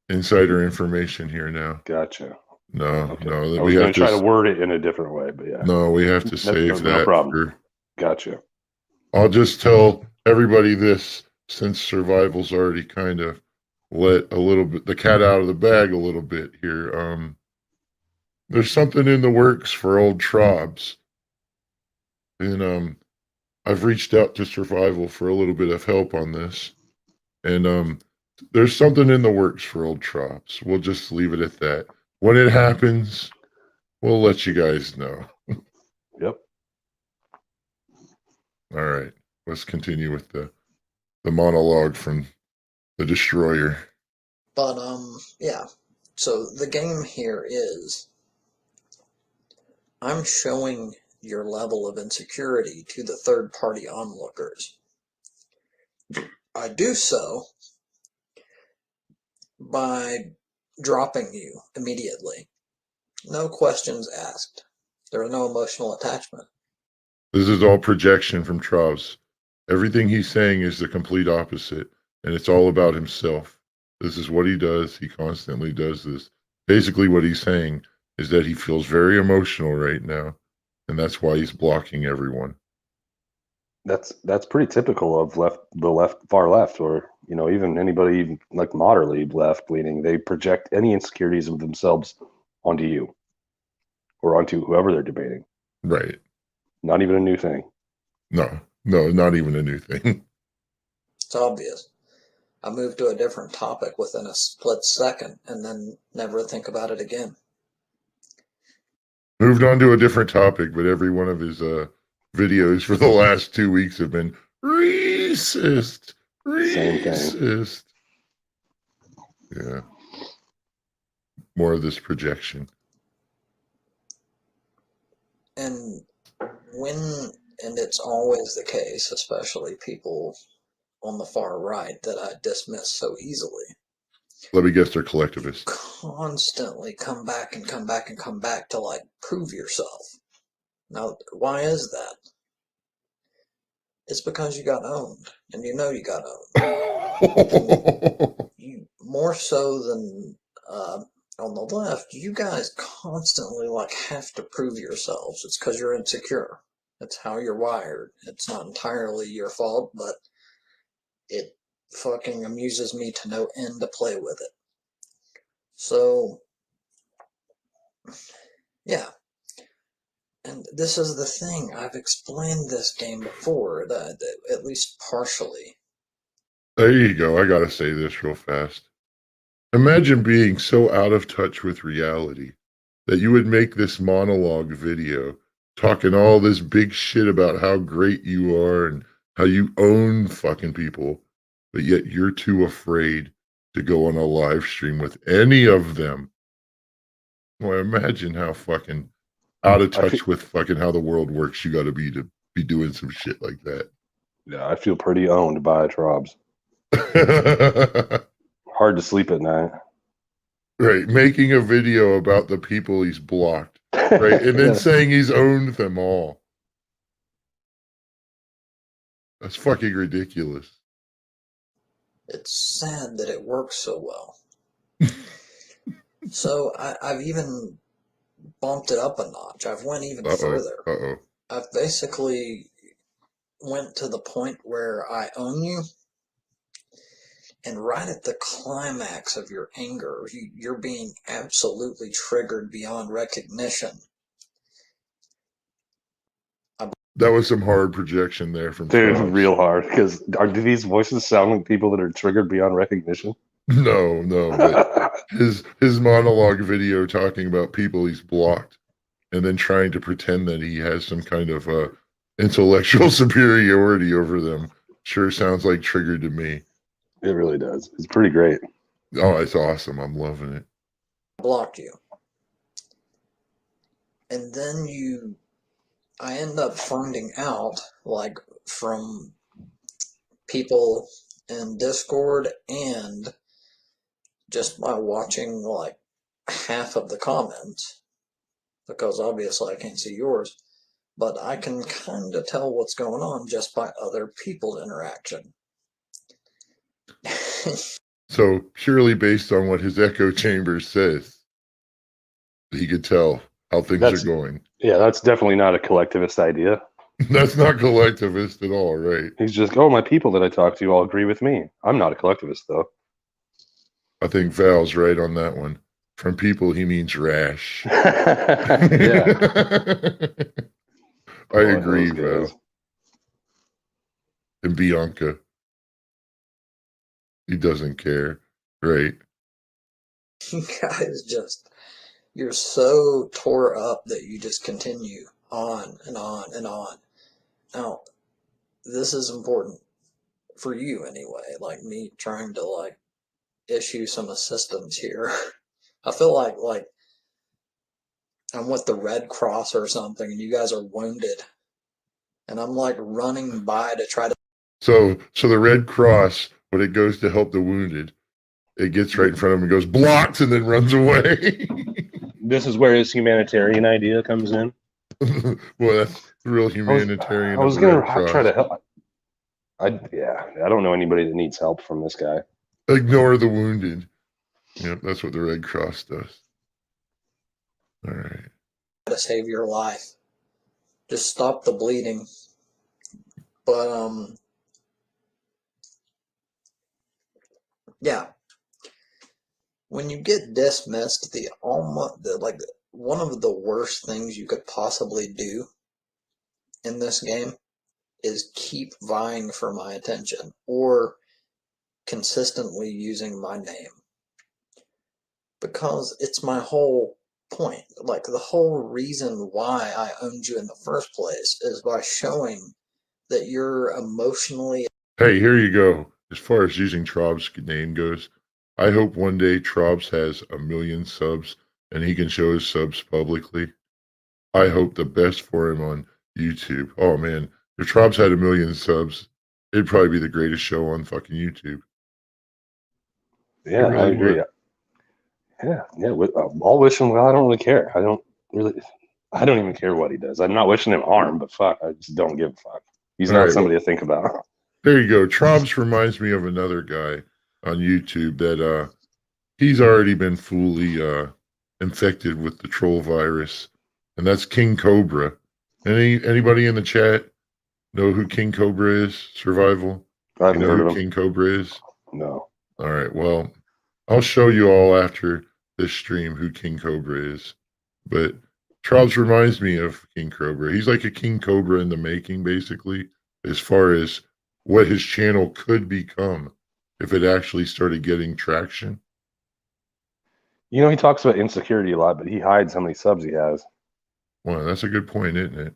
insider information here now. Gotcha. No, Okay. no. I was going to try to word it in a different way, but yeah. No, we have to save that. No problem. Gotcha. I'll just tell everybody this, since survival's already kind of let a little bit the cat out of the bag a little bit here. There's something in the works for old Trobs, and I've reached out to Survival for a little bit of help on this, and there's something in the works for old Trobs. We'll just leave it at that. When it happens, we'll let you guys know. Yep. All right, let's continue with the monologue from the Destroyer. But yeah. So the game here is I'm showing your level of insecurity to the third-party onlookers. I do so by dropping you immediately. No questions asked. There is no emotional attachment. This is all projection from Trovs. Everything he's saying is the complete opposite, and it's all about himself. This is what he does. He constantly does this. Basically, what he's saying is that he feels very emotional right now, and that's why he's blocking everyone. That's pretty typical of far left, or even anybody even like moderately left leaning. They project any insecurities of themselves onto you or onto whoever they're debating. Right. Not even a new thing. No, not even a new thing. It's obvious. I move to a different topic within a split second and then never think about it again. Moved on to a different topic, but every one of his videos for the last 2 weeks have been racist. Same thing. Yeah. More of this projection. And it's always the case, especially people on the far right that I dismiss so easily. Let me guess, they're collectivists. Constantly come back to like prove yourself. Now, why is that? It's because you got owned, and you know you got owned. You more so than on the left, you guys constantly like have to prove yourselves. It's because you're insecure. It's how you're wired. It's not entirely your fault, but it fucking amuses me to no end to play with it. So, yeah. And this is the thing. I've explained this game before, that at least partially. There you go. I gotta say this real fast. Imagine being so out of touch with reality that you would make this monologue video talking all this big shit about how great you are and how you own fucking people, but yet you're too afraid to go on a live stream with any of them. Well, imagine how fucking out of touch with fucking how the world works you got to be doing some shit like that. Yeah, I feel pretty owned by Trobs. Hard to sleep at night. Right, making a video about the people he's blocked right? And then Yeah. saying he's owned them all. That's fucking ridiculous. It's sad that it works so well. So I've even bumped it up a notch. I've went even further. Uh-oh. I've basically went to the point where I own you, and right at the climax of your anger, you're being absolutely triggered beyond recognition. That was some hard projection there from Dude, Trobs. real hard. Because do these voices sound like people that are triggered beyond recognition? No, but his monologue video talking about people he's blocked and then trying to pretend that he has some kind of intellectual superiority over them sure sounds like triggered to me. It really does. It's pretty great. Oh, it's awesome. I'm loving it. Blocked you. And then I end up finding out, like, from people in Discord and just by watching, like, half of the comments, because obviously I can't see yours, but I can kind of tell what's going on just by other people's interaction. So purely based on what his echo chamber says, he could tell how things That's- are going. Yeah, that's definitely not a collectivist idea. That's not collectivist at all, right? He's just, oh, my people that I talk to all agree with me. I'm not a collectivist, though. I think Val's right on that one. From people, he means rash. Yeah. I agree, those guys. Val. And Bianca. He doesn't care, right? You guys you're so tore up that you just continue on and on and on. Now, this is important for you anyway, like me trying to like issue some assistance here. I feel like I'm with the Red Cross or something and you guys are wounded. And I'm like running by to try to So the Red Cross, when it goes to help the wounded, it gets right in front of him and goes, blocks, and then runs away. This is where his humanitarian idea comes in. Well, that's real humanitarian. I was of the going Red to Cross. try to help. I don't know anybody that needs help from this guy. Ignore the wounded. Yep, that's what the Red Cross does. All right. save your life. Just stop the bleeding. But yeah. When you get dismissed, one of the worst things you could possibly do in this game is keep vying for my attention or consistently using my name. Because it's my whole point. Like, the whole reason why I owned you in the first place is by showing that you're emotionally. Hey, here you go. As far as using Trob's name goes, I hope one day Trobs has 1 million subs and he can show his subs publicly. I hope the best for him on YouTube. Oh man, if Trobs had 1 million subs, it'd probably be the greatest show on fucking YouTube. Yeah, really I agree. would. Yeah. I'll wish him well. I don't really care. I don't even care what he does. I'm not wishing him harm, but fuck, I just don't give a fuck. He's All not right, somebody to think about. There you go. Trobs reminds me of another guy on YouTube that he's already been fully infected with the troll virus, and that's King Cobra. Anybody in the chat know who King Cobra is? Survival. I haven't heard who of him. King Cobra is? No. All right. Well, I'll show you all after this stream who King Cobra is. But Trobs reminds me of King Cobra. He's like a King Cobra in the making, basically, as far as what his channel could become if it actually started getting traction. You know, he talks about insecurity a lot, but he hides how many subs he has. Well, that's a good point, isn't it?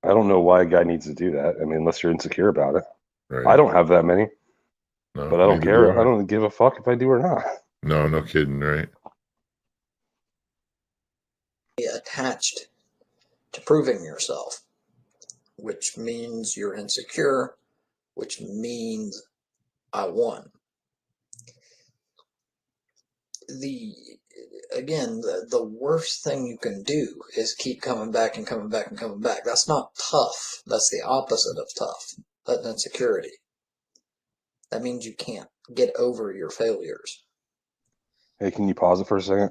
I don't know why a guy needs to do that. I mean, unless you're insecure about it. Right. I don't have that many, No, but I don't neither care. do I don't give a fuck if I do or not. No, no kidding, right? Attached to proving yourself, which means you're insecure, which means I won. again, the worst thing you can do is keep coming back and coming back and coming back. That's not tough. That's the opposite of tough. That's insecurity. That means you can't get over your failures. Hey, can you pause it for a second?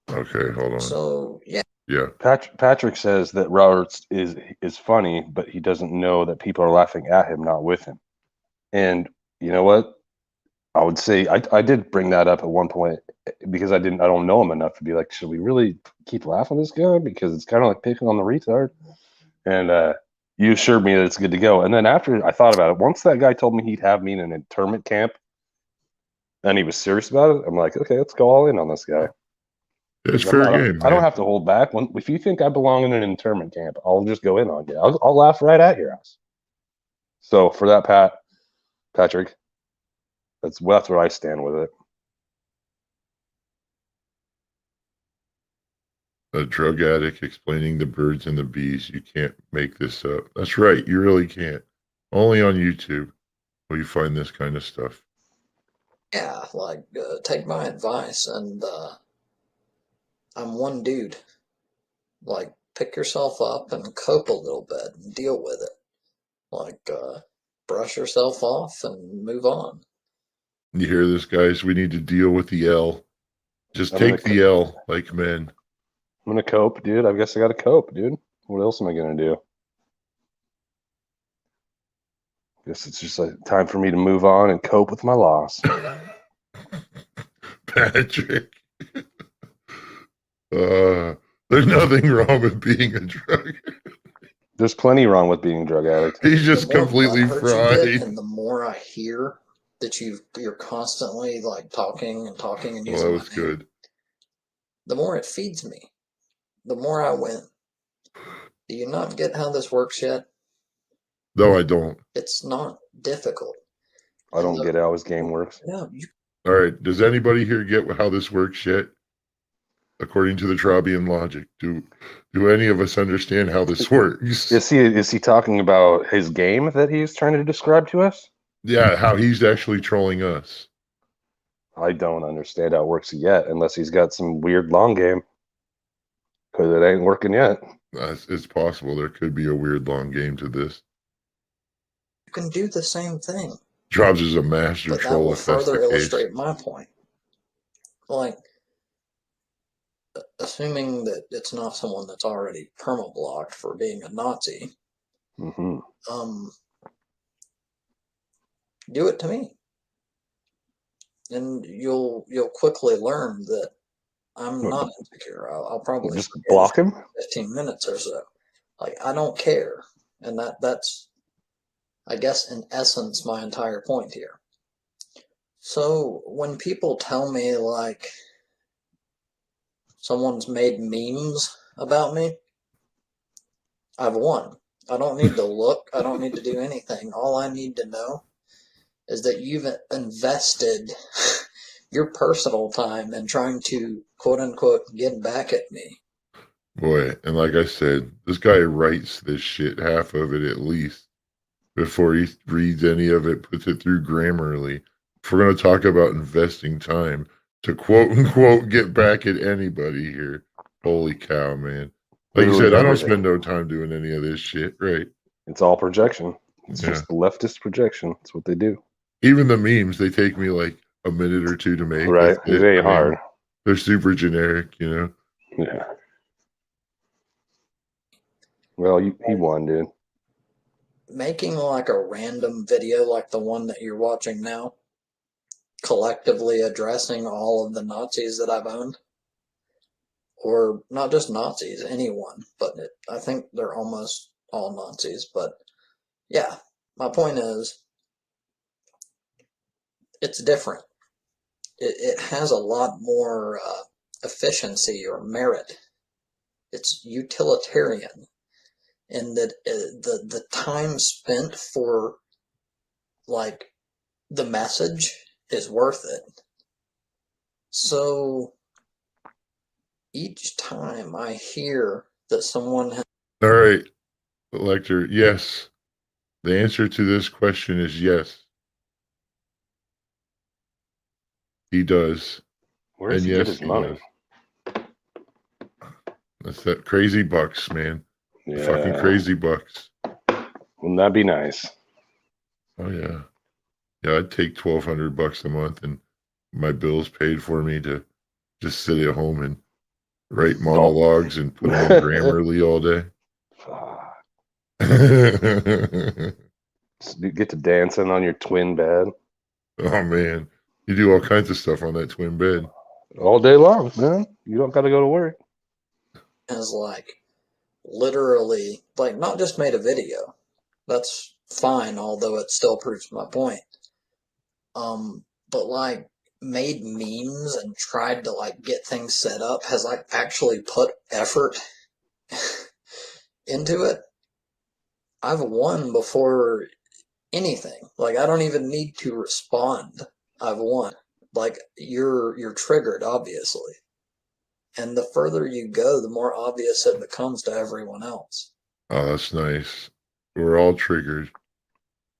Okay, hold on. So, yeah. Yeah. Patrick says that Roberts is funny, but he doesn't know that people are laughing at him, not with him. And you know what? I would say I did bring that up at one point because I don't know him enough to be like, should we really keep laughing at this guy? Because it's kind of like picking on the retard. And you assured me that it's good to go. And then after I thought about it, once that guy told me he'd have me in an internment camp and he was serious about it, I'm like, okay, let's go all in on this guy. It's fair game. I don't have to hold back. If you think I belong in an internment camp, I'll just go in on you. I'll laugh right at your ass. So for that, Patrick, that's where I stand with it. A drug addict explaining the birds and the bees. You can't make this up. That's right. You really can't. Only on YouTube will you find this kind of stuff. Yeah, like, take my advice, and I'm one dude. Like, pick yourself up and cope a little bit and deal with it. Like, brush yourself off and move on. You hear this, guys? We need to deal with the L. Just take the L like men. I'm gonna cope, dude. I guess I gotta cope, dude. What else am I gonna do? Guess it's just time for me to move on and cope with my loss. Patrick. There's nothing wrong with being a drug. There's plenty wrong with being a drug addict. He's just completely fried. And the more I hear that you're constantly like talking and talking and Well, using that my was name, good. the more it feeds me. The more I win. Do you not get how this works yet? No, I don't. It's not difficult. I don't get how his game works. Yeah. All right. Does anybody here get how this works yet? According to the Trobian logic, do any of us understand how this works? Is he talking about his game that he's trying to describe to us? Yeah, how he's actually trolling us. I don't understand how it works yet, unless he's got some weird long game. Because it ain't working yet. It's possible there could be a weird long game to this. You can do the same thing. Jobs is a master But that troll will if that's further the case. illustrate my point. Like, assuming that it's not someone that's already perma-blocked for being a Nazi, Mm-hmm. do it to me. And you'll quickly learn that I'm not insecure. I'll probably Just block him? 15 minutes or so. Like, I don't care. And that's, I guess, in essence, my entire point here. So when people tell me, like, someone's made memes about me, I've won. I don't need to look. I don't need to do anything. All I need to know is that you've invested your personal time in trying to, quote unquote, get back at me. Boy, and like I said, this guy writes this shit, half of it at least, before he reads any of it, puts it through Grammarly. If we're going to talk about investing time to quote unquote get back at anybody here, holy cow, man. Like you said, I don't spend no time doing any of this shit, right? It's all projection. It's just leftist projection. That's what they do. Even the memes, they take me like a minute or two to make. Right. It ain't hard. They're super generic, you know? Yeah. Well, he won, dude. Making like a random video like the one that you're watching now, collectively addressing all of the Nazis that I've owned, or not just Nazis, anyone, but I think they're almost all Nazis. But yeah, my point is, it's different. It has a lot more efficiency or merit. It's utilitarian, in that the time spent for like the message is worth it. So each time I hear that someone has... All right, Lecter, yes. The answer to this question is yes. He does. Where does he get his money? That's that crazy bucks, man. The Yeah. fucking crazy bucks. Wouldn't that be nice? Oh yeah. Yeah, I'd take $1,200 a month and my bills paid for me to just sit at home and write monologues and put on Grammarly all day. Fuck. Oh You get to dancing on your twin bed man. You do all kinds of stuff on that twin bed. all day long, man. You don't got to go to work. Has like literally like not just made a video. That's fine, although it still proves my point. But like made memes and tried to like get things set up, has like actually put effort into it. I've won before anything. Like I don't even need to respond. I've won. Like you're triggered, obviously. And the further you go, the more obvious it becomes to everyone else. Oh, that's nice. We're all triggered.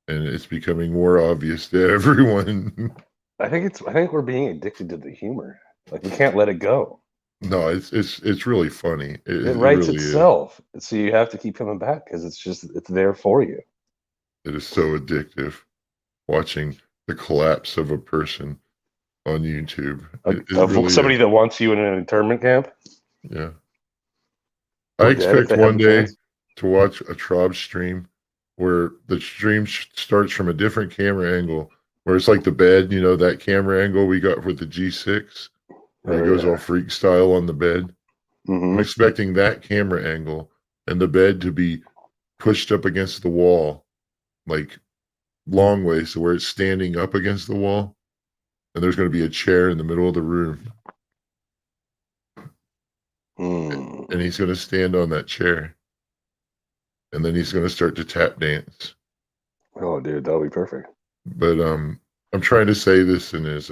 And it's becoming more obvious to everyone. I think we're being addicted to the humor. Like we can't let it go. No, it's really funny. It It writes really is. itself. So you have to keep coming back because it's there for you. It is so addictive watching the collapse of a person on YouTube. It really Somebody is. that wants you in an internment camp. Yeah. I Or dead if expect they have one the day chance. to watch a Trob stream where the stream starts from a different camera angle, where it's like the bed, that camera angle we got with the G6, where it goes all freak style on the bed. I'm expecting that camera angle and the bed to be pushed up against the wall, like long ways to where it's standing up against the wall, and there's going to be a chair in the middle of the room, and he's going to stand on that chair, and then he's going to start to tap dance. Oh, dude, that'll be perfect. But I'm trying to say this in as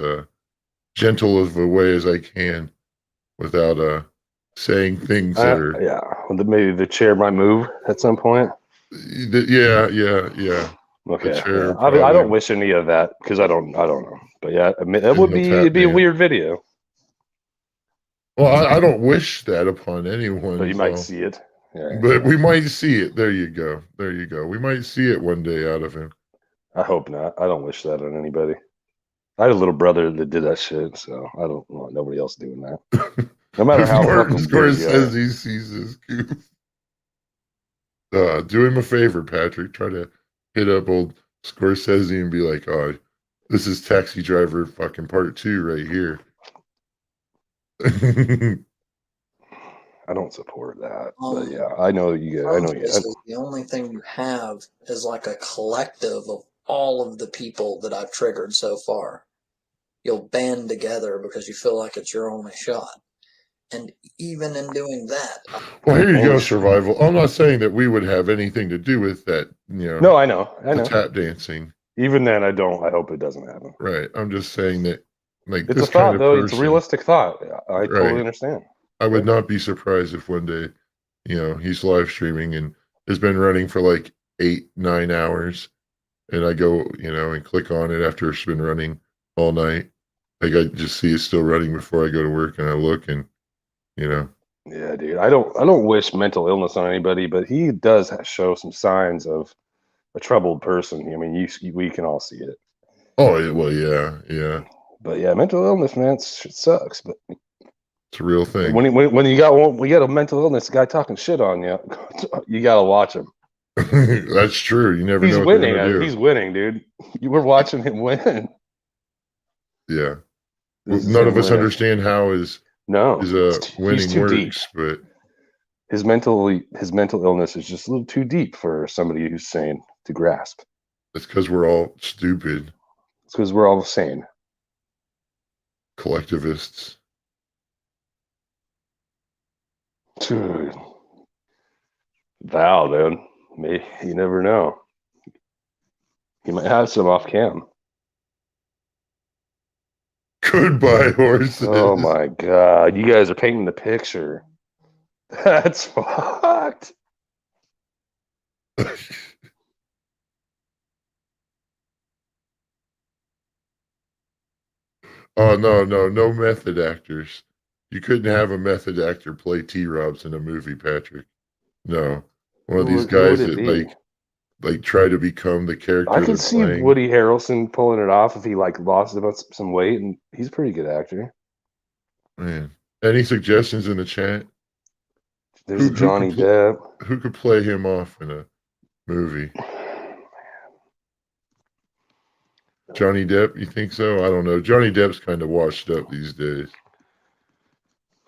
gentle of a way as I can, without saying things that are. Yeah, maybe the chair might move at some point. Yeah. Okay, The chair yeah. probably, I don't wish any of that because I don't know. But yeah, I mean, and he'll tap it'd be a dance. weird video. Well, I don't wish that upon anyone. But you might see it. Yeah, But we might see it. There you go. We might see it one day out of him. I hope not. I don't wish that on anybody. I had a little brother that did that shit, so I don't want nobody else doing that. No matter how Martin fucking big you says are. he sees his goof. Do him a favor, Patrick. Try to hit up old Scorsese and be like, "Oh, this is Taxi Driver fucking part 2 right here." I don't support that, but yeah, I know you get. I know you. The only thing you have is like a collective of all of the people that I've triggered so far. You'll band together because you feel like it's your only shot. And even in doing that, well, here you go, survival. I'm not saying that we would have anything to do with that. No, I know. The tap dancing. Even then, I don't. I hope it doesn't happen. Right. I'm just saying that, like, it's this a thought, kind of though. person, It's a realistic thought. I totally understand. I would not be surprised if one day, he's live streaming and has been running for like 8-9 hours, and I go, and click on it after it's been running all night. Like I just see it's still running before I go to work, and I look, and Yeah, dude. I don't wish mental illness on anybody, but he does show some signs of a troubled person. I mean, we can all see it. Oh well, yeah. But yeah, mental illness, man, it sucks. But it's a real thing. When you got a mental illness guy talking shit on you, you gotta watch him. That's true. You never know. He's winning. He's winning, dude. You were watching him win. Yeah. None of us understand how his winning works, deep. But his mental illness is just a little too deep for somebody who's sane to grasp. It's because we're all stupid. It's because we're all sane. Collectivists. Dude. Val, dude. You never know. You might have some off cam. Goodbye, horses. Oh my god. You guys are painting the picture. That's fucked. Oh no method actors. You couldn't have a method actor play T-Robs in a movie, Patrick. No. One of these Who would guys it that be? like try to become the character I could they're see playing. Woody Harrelson pulling it off if he like lost about some weight, and he's a pretty good actor. Man. Any suggestions in the chat? There's Who Johnny could Depp. who could play him off in a movie? Johnny Depp, you think so? I don't know. Johnny Depp's kind of washed up these days.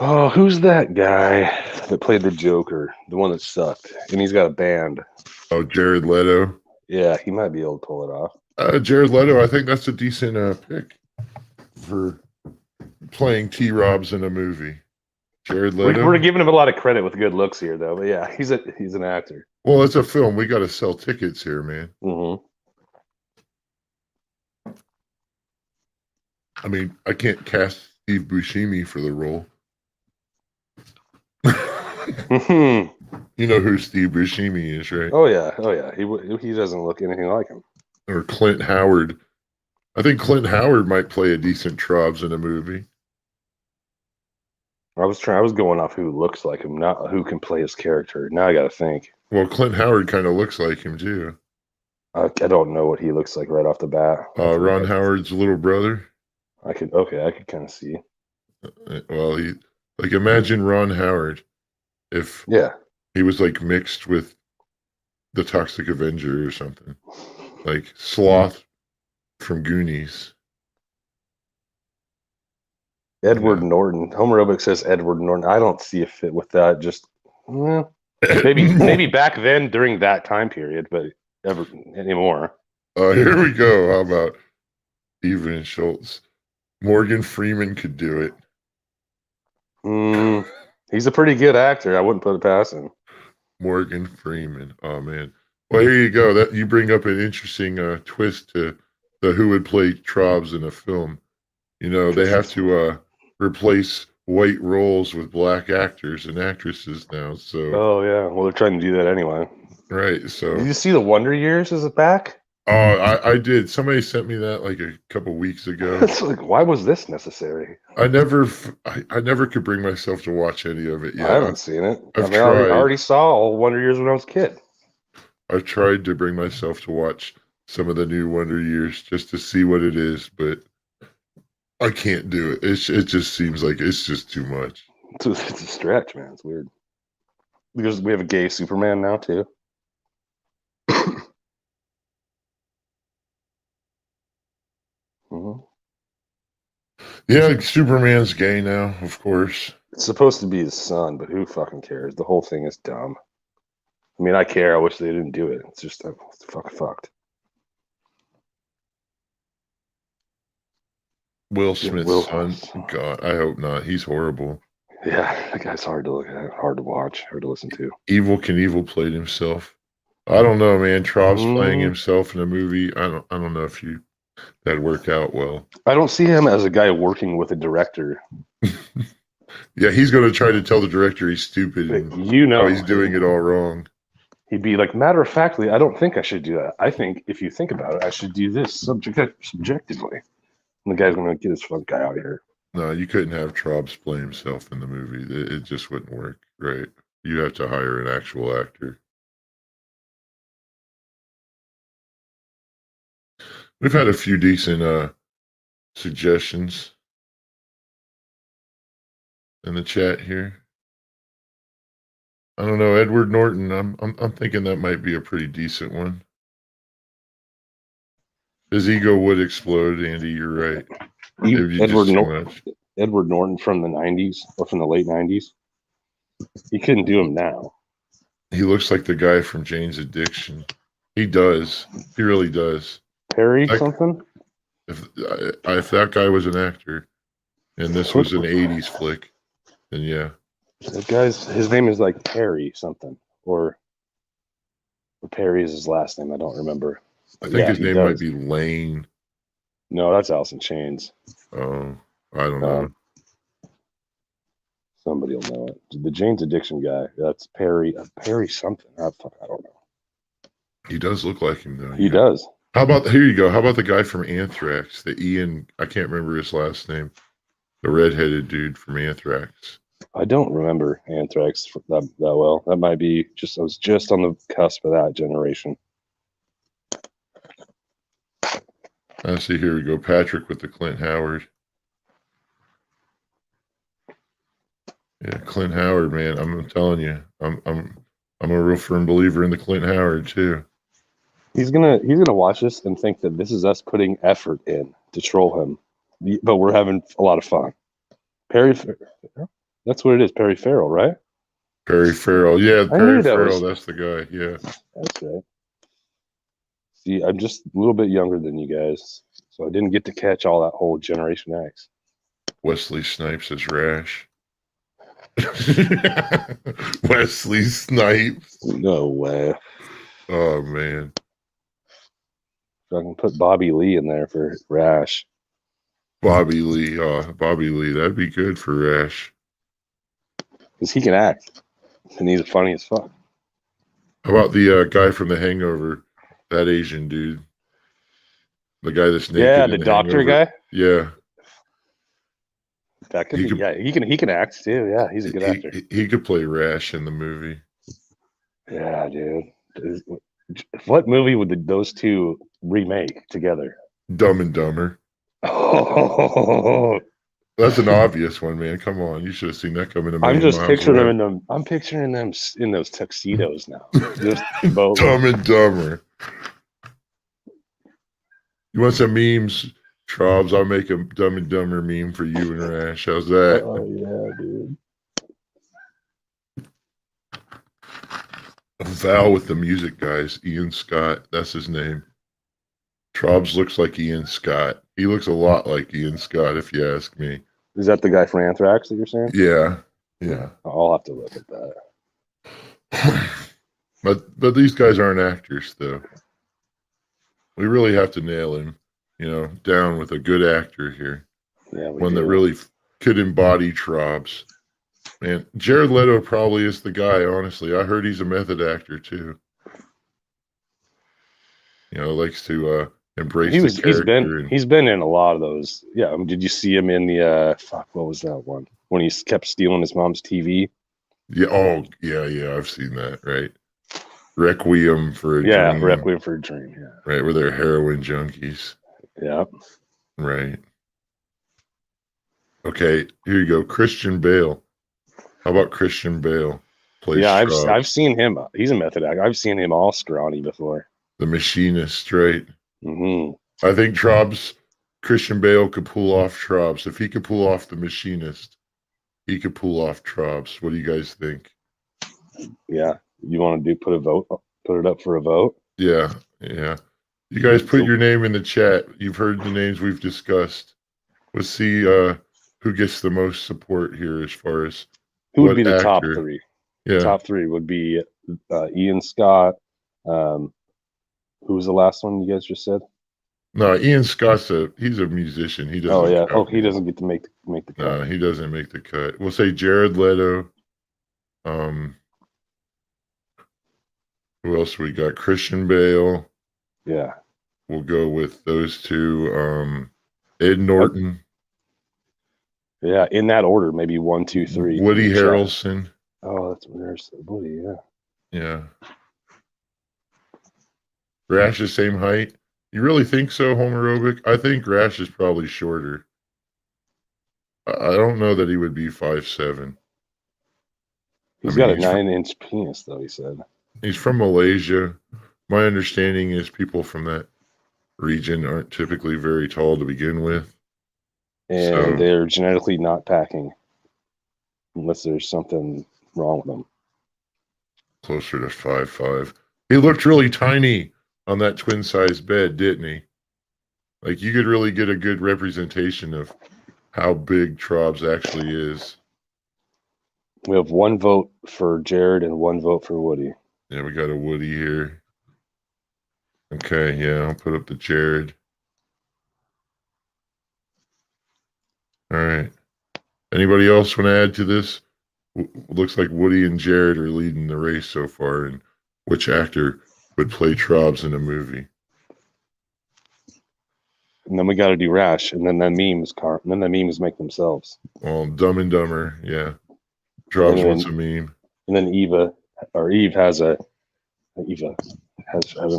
Oh, who's that guy that played the Joker? The one that sucked, and he's got a band. Oh, Jared Leto. Yeah, he might be able to pull it off. Jared Leto, I think that's a decent pick for playing T-Robs in a movie. Jared Leto. We're giving him a lot of credit with good looks here, though. But yeah, he's an actor. Well, it's a film. We got to sell tickets here, man. Mm-hmm. I mean, I can't cast Steve Buscemi for the role. You know who Steve Buscemi is, right? Oh yeah. He doesn't look anything like him. Or Clint Howard. I think Clint Howard might play a decent Trobs in a movie. I was going off who looks like him, not who can play his character. Now I got to think. Well, Clint Howard kind of looks like him too. I don't know what he looks like right off the bat. Ron Howard's little brother. I could kind of see. Well, imagine Ron Howard if he was like mixed with the Toxic Avenger or something, like Sloth from Goonies. Edward Norton. Homerobic says Edward Norton. I don't see a fit with that. Just maybe back then during that time period, but never anymore. Here we go. How about Steven Schultz? Morgan Freeman could do it. He's a pretty good actor. I wouldn't put it past him. Morgan Freeman. Oh man. Well, here you go. That you bring up an interesting twist to the who would play Trobs in a film. You know, they have to replace white roles with black actors and actresses now. So. Oh yeah. Well, they're trying to do that anyway. Right. So. Did you see the Wonder Years? Is it back? Oh, I did. Somebody sent me that like a couple weeks ago. It's like, why was this necessary? I never could bring myself to watch any of it yet. I haven't seen it. I've I already saw all Wonder Years when I was a kid. I've tried to bring myself to watch some of the new Wonder Years just to see what it is, but I can't do it. It just seems like it's just too much. It's a stretch, man. It's weird. Because we have a gay Superman now too. Mm-hmm. Yeah, Superman's gay now, of course. It's supposed to be his son, but who fucking cares? The whole thing is dumb. I mean, I care. I wish they didn't do it. It's just it's fucking fucked. Will Smith's son. God, I hope not. He's horrible. Yeah, that guy's hard to look at, hard to watch, hard to listen to. Evil Knievel played himself. I don't know, man. Trob's playing himself in a movie. I don't know if that'd work out well. I don't see him as a guy working with a director. Yeah, he's going to try to tell the director he's stupid and how he's doing it all wrong. He'd be like, matter of factly, I don't think I should do that. I think if you think about it, I should do this subjectively. And the guy's going to get his fucking guy out of here. No, you couldn't have Trobs play himself in the movie. It just wouldn't work, right? You have to hire an actual actor. We've had a few decent suggestions in the chat here. I don't know, Edward Norton. I'm thinking that might be a pretty decent one. His ego would explode, Andy. You're right. Edward Norton from the 90s or from the late 90s. He couldn't do him now. He looks like the guy from Jane's Addiction. He does. He really does. Perry something? If that guy was an actor and this was an 80s flick, then yeah. That his name is like Perry something. Or Perry is his last name. I don't remember. I think his name might be Lane. No, that's Alice in Chains. Oh, I don't know. Somebody will know it. The Jane's Addiction guy. That's Perry. Perry something. I don't know. He does look like him, though. He does. Here you go. How about the guy from Anthrax? The Ian, I can't remember his last name. the redheaded dude from Anthrax. I don't remember Anthrax that well. That might be I was just on the cusp of that generation. I see. Here we go. Patrick with the Clint Howard. Yeah, Clint Howard, man. I'm telling you, I'm a real firm believer in the Clint Howard too. He's gonna watch this and think that this is us putting effort in to troll him, but we're having a lot of fun. That's what it is. Perry Farrell, right? Perry Farrell. Yeah, I knew Perry that Farrell. was- That's the guy. Yeah. That's right. See, I'm just a little bit younger than you guys, so I didn't get to catch all that whole Generation X. Wesley Snipes is Rash. Wesley Snipes. No way. Oh man. I can put Bobby Lee in there for Rash. Bobby Lee. Bobby Lee. That'd be good for Rash. Because he can act. And he's funny as fuck. How about the guy from The Hangover? That Asian dude. The guy that's naked. Yeah, in the doctor Hangover. guy. Yeah. That could He be, could- yeah, he can act too. Yeah, he's a good actor. He could play Rash in the movie. Yeah, dude. What movie would those two remake together? Dumb and Dumber. Oh, That's an obvious one, man. Come on, you should have seen that coming. I'm just picturing them in them. I'm picturing them in those tuxedos now. Just both. Dumb and Dumber. You want some memes, Trobs? I'll make a Dumb and Dumber meme for you and Rash. How's that? Oh yeah, dude. Val with the music, guys. Ian Scott. That's his name. Trobs looks like Ian Scott. He looks a lot like Ian Scott, if you ask me. Is that the guy from Anthrax that you're saying? Yeah. Yeah. I'll have to look at that. But these guys aren't actors, though. We really have to nail him, down with a good actor here. Yeah, One that really could embody Trobs. Man, Jared Leto probably is the guy, honestly. I heard he's a method actor, too. Likes to embrace the character. He's been in a lot of those. Yeah, did you see him in the what was that one? When he kept stealing his mom's TV? Yeah, yeah, I've seen that, right? Requiem for a Dream. Requiem for a Dream, yeah. Right, where they're heroin junkies. Yeah. Right. Okay, here you go. Christian Bale. How about Christian Bale? I've seen him. He's a method actor. I've seen him all scrawny before. The Machinist, right? Mm-hmm. I think Christian Bale could pull off Trobs. If he could pull off The Machinist, he could pull off Trobs. What do you guys think? Yeah. You want to put it up for a vote? Yeah. You guys put your name in the chat. You've heard the names we've discussed. Let's see who gets the most support here as far as who would be the top three. Yeah. Top three would be Ian Scott. Who was the last one you guys just said? No, Ian Scott's he's a musician. He doesn't. Oh yeah. Oh, he doesn't get to make the cut. No, he doesn't make the cut. We'll say Jared Leto. Who else we got? Christian Bale. Yeah. We'll go with those two. Ed Norton. Yeah, in that order, maybe 1, 2, 3. Woody Harrelson. Oh, there's Woody. Yeah. Yeah. Rash is same height. You really think so, homophobic? I think Rash is probably shorter. I don't know that he would be 5'7". He's got a 9-inch penis, though. He said he's from Malaysia. My understanding is people from that region aren't typically very tall to begin with, and they're genetically not packing unless there's something wrong with them. Closer to 5'5". He looked really tiny on that twin-size bed, didn't he? Like, you could really get a good representation of how big Trobs actually is. We have 1 vote for Jared and 1 vote for Woody. Yeah, we got a Woody here. Okay, yeah, I'll put up the Jared. All right. Anybody else want to add to this? Looks like Woody and Jared are leading the race so far. And which actor would play Trobs in a movie? And then we got to do Rash, and then the memes make themselves. Well, Dumb and Dumber, yeah. Drops And wants a then- meme. And then Eve has an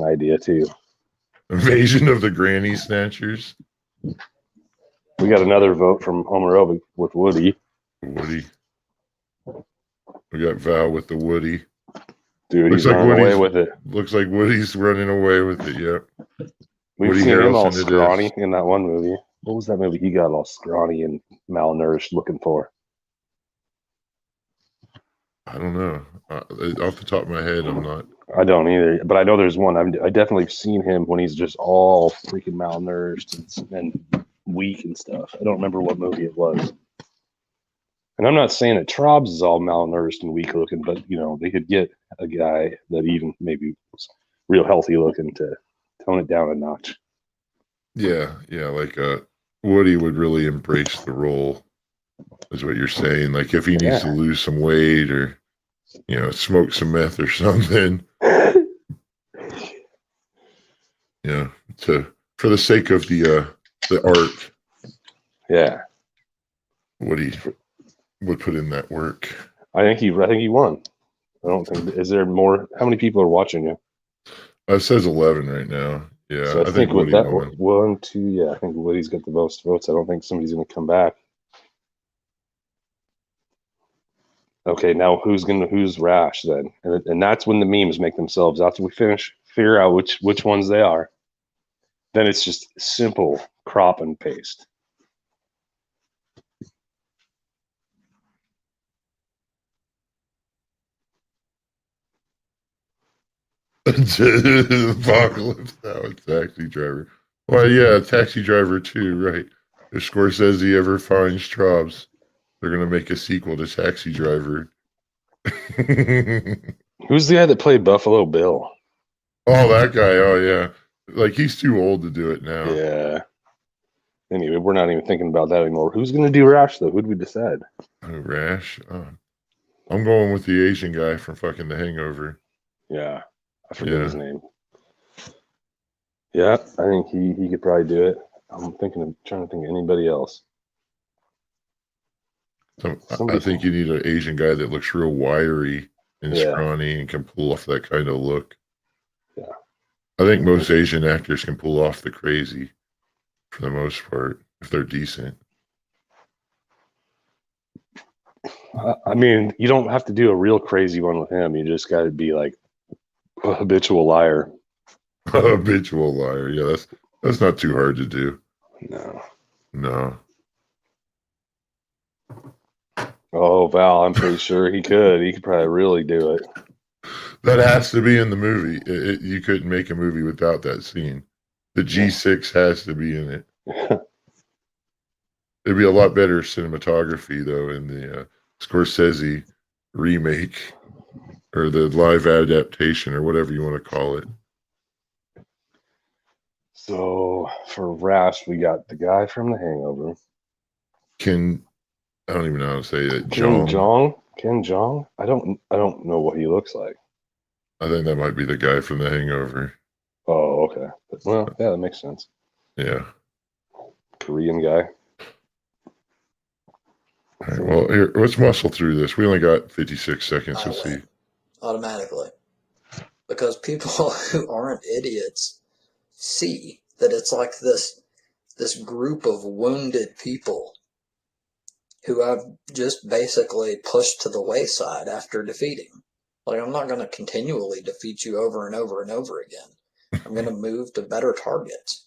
idea too. Invasion of the Granny Snatchers. We got another vote from Homer with Woody. Woody. We got Val with the Woody. Dude, Looks he's like running away Woody's- with it. Looks like Woody's running away with it, yep. We've Woody seen him all Harrelson it scrawny is. in that one movie. What was that movie he got all scrawny and malnourished looking for? I don't know. Off the top of my head, I'm not. I don't either, but I know there's one. I definitely seen him when he's just all freaking malnourished and weak and stuff. I don't remember what movie it was. And I'm not saying that Trobs is all malnourished and weak looking, but they could get a guy that even maybe was real healthy looking to tone it down a notch. Yeah, like Woody would really embrace the role, is what you're saying. Like if he needs to lose some weight or smoke some meth or something, for the sake of the art, Yeah, Woody would put in that work. I think he won. I don't think. Is there more? How many people are watching you? It says 11 right now. Yeah, So I think with Woody that won. 1, 2, yeah, I think Woody's got the most votes. I don't think somebody's going to come back. Okay, now who's Rash then? And that's when the memes make themselves. After we figure out which ones they are, then it's just simple crop and paste. Apocalypse now, a taxi driver. Well, yeah, taxi driver too, right? If Scorsese ever finds Trobs, they're gonna make a sequel to Taxi Driver. Who's the guy that played Buffalo Bill? Oh, that guy. Oh, yeah. Like he's too old to do it now. Yeah. Anyway, we're not even thinking about that anymore. Who's going to do Rash though? Who'd we decide? Oh, Rash. Oh. I'm going with the Asian guy from fucking The Hangover. Yeah, I forget his name. Yeah, I think he could probably do it. I'm trying to think of anybody else. I think you need an Asian guy that looks real wiry and scrawny and can pull off that kind of look. Yeah. I think most Asian actors can pull off the crazy for the most part, if they're decent. I mean, you don't have to do a real crazy one with him. You just got to be like a habitual liar. Habitual liar. Yeah, that's not too hard to do. No. Oh, Val, I'm pretty sure he could. He could probably really do it. That has to be in the movie. You couldn't make a movie without that scene. The G6 has to be in it. It'd be a lot better cinematography, though, in the Scorsese remake or the live adaptation or whatever you want to call it. So for Rash, we got the guy from The Hangover. I don't even know how to say it. Ken Jeong? I don't know what he looks like. I think that might be the guy from The Hangover. Oh, okay. Well, yeah, that makes sense. Yeah. Korean guy. All right, well, here, let's muscle through this. We only got 56 seconds. We'll see. Automatically. Because people who aren't idiots see that it's like this group of wounded people who I've just basically pushed to the wayside after defeating. Like, I'm not going to continually defeat you over and over and over again. I'm going to move to better targets.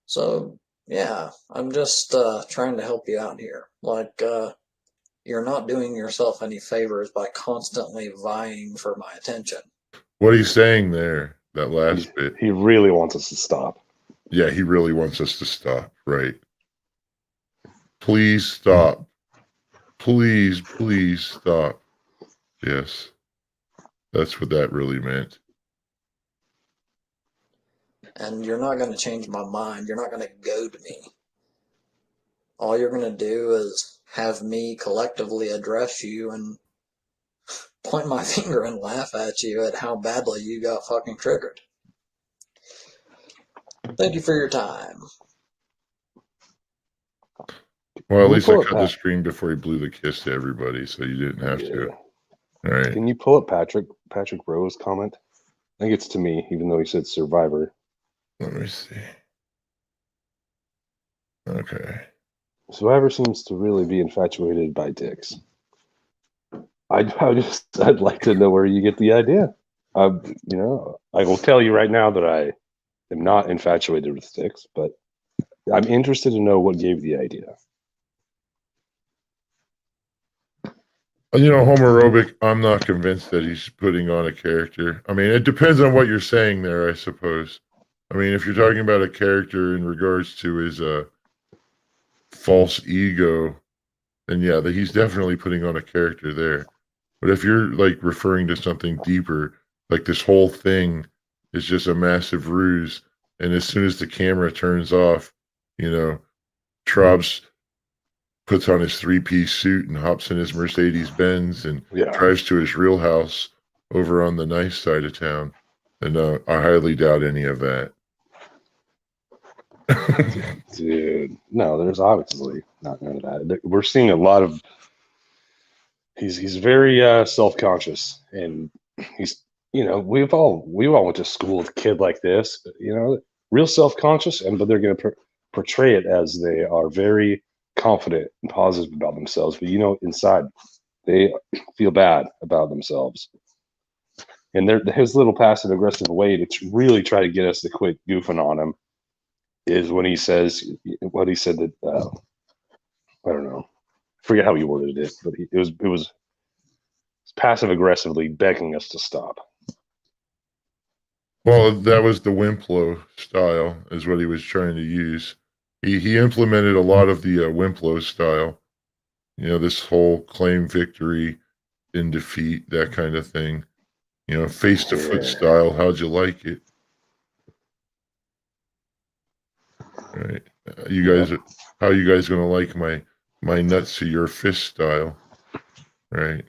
So, yeah, I'm just trying to help you out here. Like, you're not doing yourself any favors by constantly vying for my attention. What are you saying there? That last bit. He really wants us to stop. Yeah, he really wants us to stop, right? Please stop. Please stop. Yes. That's what that really meant. And you're not going to change my mind. You're not going to goad me. All you're going to do is have me collectively address you and point my finger and laugh at you at how badly you got fucking triggered. Thank you for your time. Well, at Can you least I pull up cut the Pat? screen before he blew the kiss to everybody, so you didn't have to. Yeah. All right. Can you pull up Patrick Rowe's comment? I think it's to me, even though he said Survivor. Let me see. Okay. Survivor seems to really be infatuated by dicks. I'd like to know where you get the idea. I will tell you right now that I am not infatuated with dicks, but I'm interested to know what gave the idea. Homoerotic, I'm not convinced that he's putting on a character. I mean, it depends on what you're saying there, I suppose. I mean, if you're talking about a character in regards to his false ego, then yeah, he's definitely putting on a character there. But if you're like referring to something deeper, like this whole thing is just a massive ruse, and as soon as the camera turns off, Trobs puts on his three-piece suit and hops in his Mercedes Benz and drives to his real house over on the nice side of town. And I highly doubt any of that. Dude, no, there's obviously not none of that. We're seeing a lot of. He's very self-conscious, and he's we all went to school with a kid like this, real self-conscious, but they're going to portray it as they are very confident and positive about themselves, but inside they feel bad about themselves. And his little passive aggressive way to really try to get us to quit goofing on him is when he says what he said that I don't know, forget how he worded it, but it was passive aggressively begging us to stop. Well, that was the Wimplo style, is what he was trying to use. He implemented a lot of the Wimplo style, this whole claim victory in defeat, that kind of thing. Face to foot style. How'd you like it? Right. How you guys gonna like my nuts to your fist style? Right.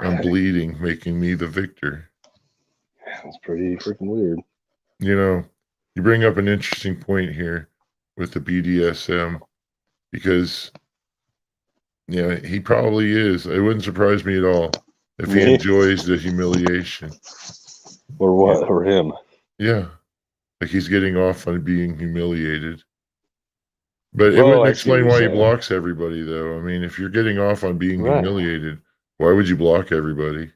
I'm bleeding, making me the victor. That's pretty freaking weird. You bring up an interesting point here with the BDSM, because he probably is. It wouldn't surprise me at all if he enjoys the humiliation. Or what? Or him. Yeah. Like he's getting off on being humiliated. But it wouldn't explain why he blocks everybody, though. I mean, if you're getting off on being humiliated, why would you block everybody?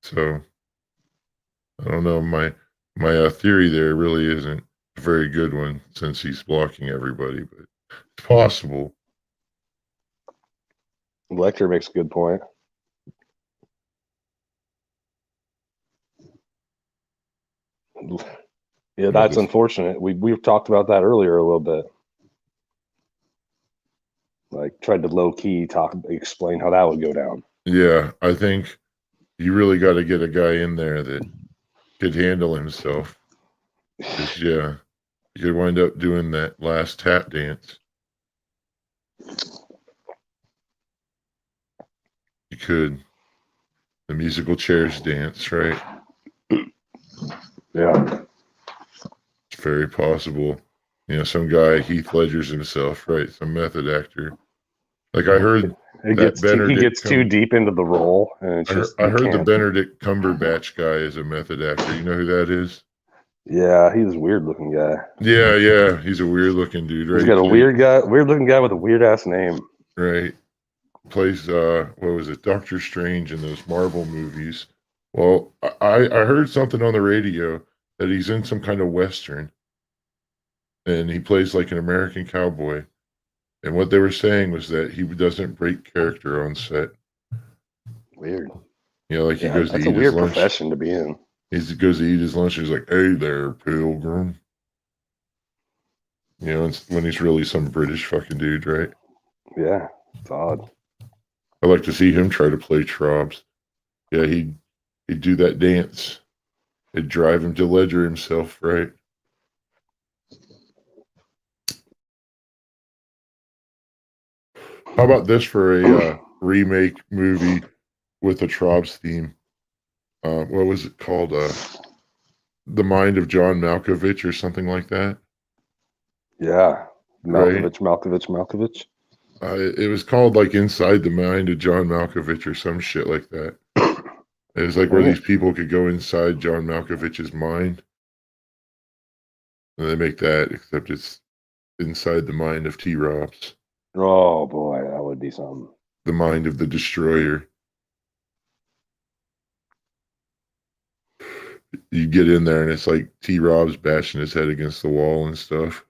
So, I don't know. My theory there really isn't a very good one, since he's blocking everybody, but it's possible. Lecter makes a good point. Yeah, that's unfortunate. We've talked about that earlier a little bit. Like, tried to low key explain how that would go down. Yeah, I think you really got to get a guy in there that could handle himself. Because, yeah, you could wind up doing that last tap dance. You could. The musical chairs dance, right? Yeah. It's very possible. Some guy, Heath Ledger's himself, right? Some method actor. Like I heard he gets too deep into the role. And I heard the Benedict Cumberbatch guy is a method actor. You know who that is? Yeah, he's a weird looking guy. Yeah. He's a weird looking dude, right? He's got a weird looking guy with a weird ass name. Right. Plays what was it, Doctor Strange in those Marvel movies. Well, I heard something on the radio that he's in some kind of Western, and he plays like an American cowboy. And what they were saying was that he doesn't break character on set. Weird. He goes to eat his lunch. That's a weird profession to be in. He goes to eat his lunch. He's like, "Hey there, pilgrim." It's when he's really some British fucking dude, right? Yeah, it's odd. I'd like to see him try to play Trobs. Yeah, he'd do that dance. It'd drive him to Ledger himself, right? How about this for a remake movie with a Trobs theme? What was it called? The Mind of John Malkovich or something like that. Yeah. Right. Malkovich. It was called like Inside the Mind of John Malkovich or some shit like that. It was like where these people could go inside John Malkovich's mind. And they make that, except it's inside the mind of T. Robs. Oh boy, that would be something. The mind of the destroyer. You get in there and it's like T. Rob's bashing his head against the wall and stuff.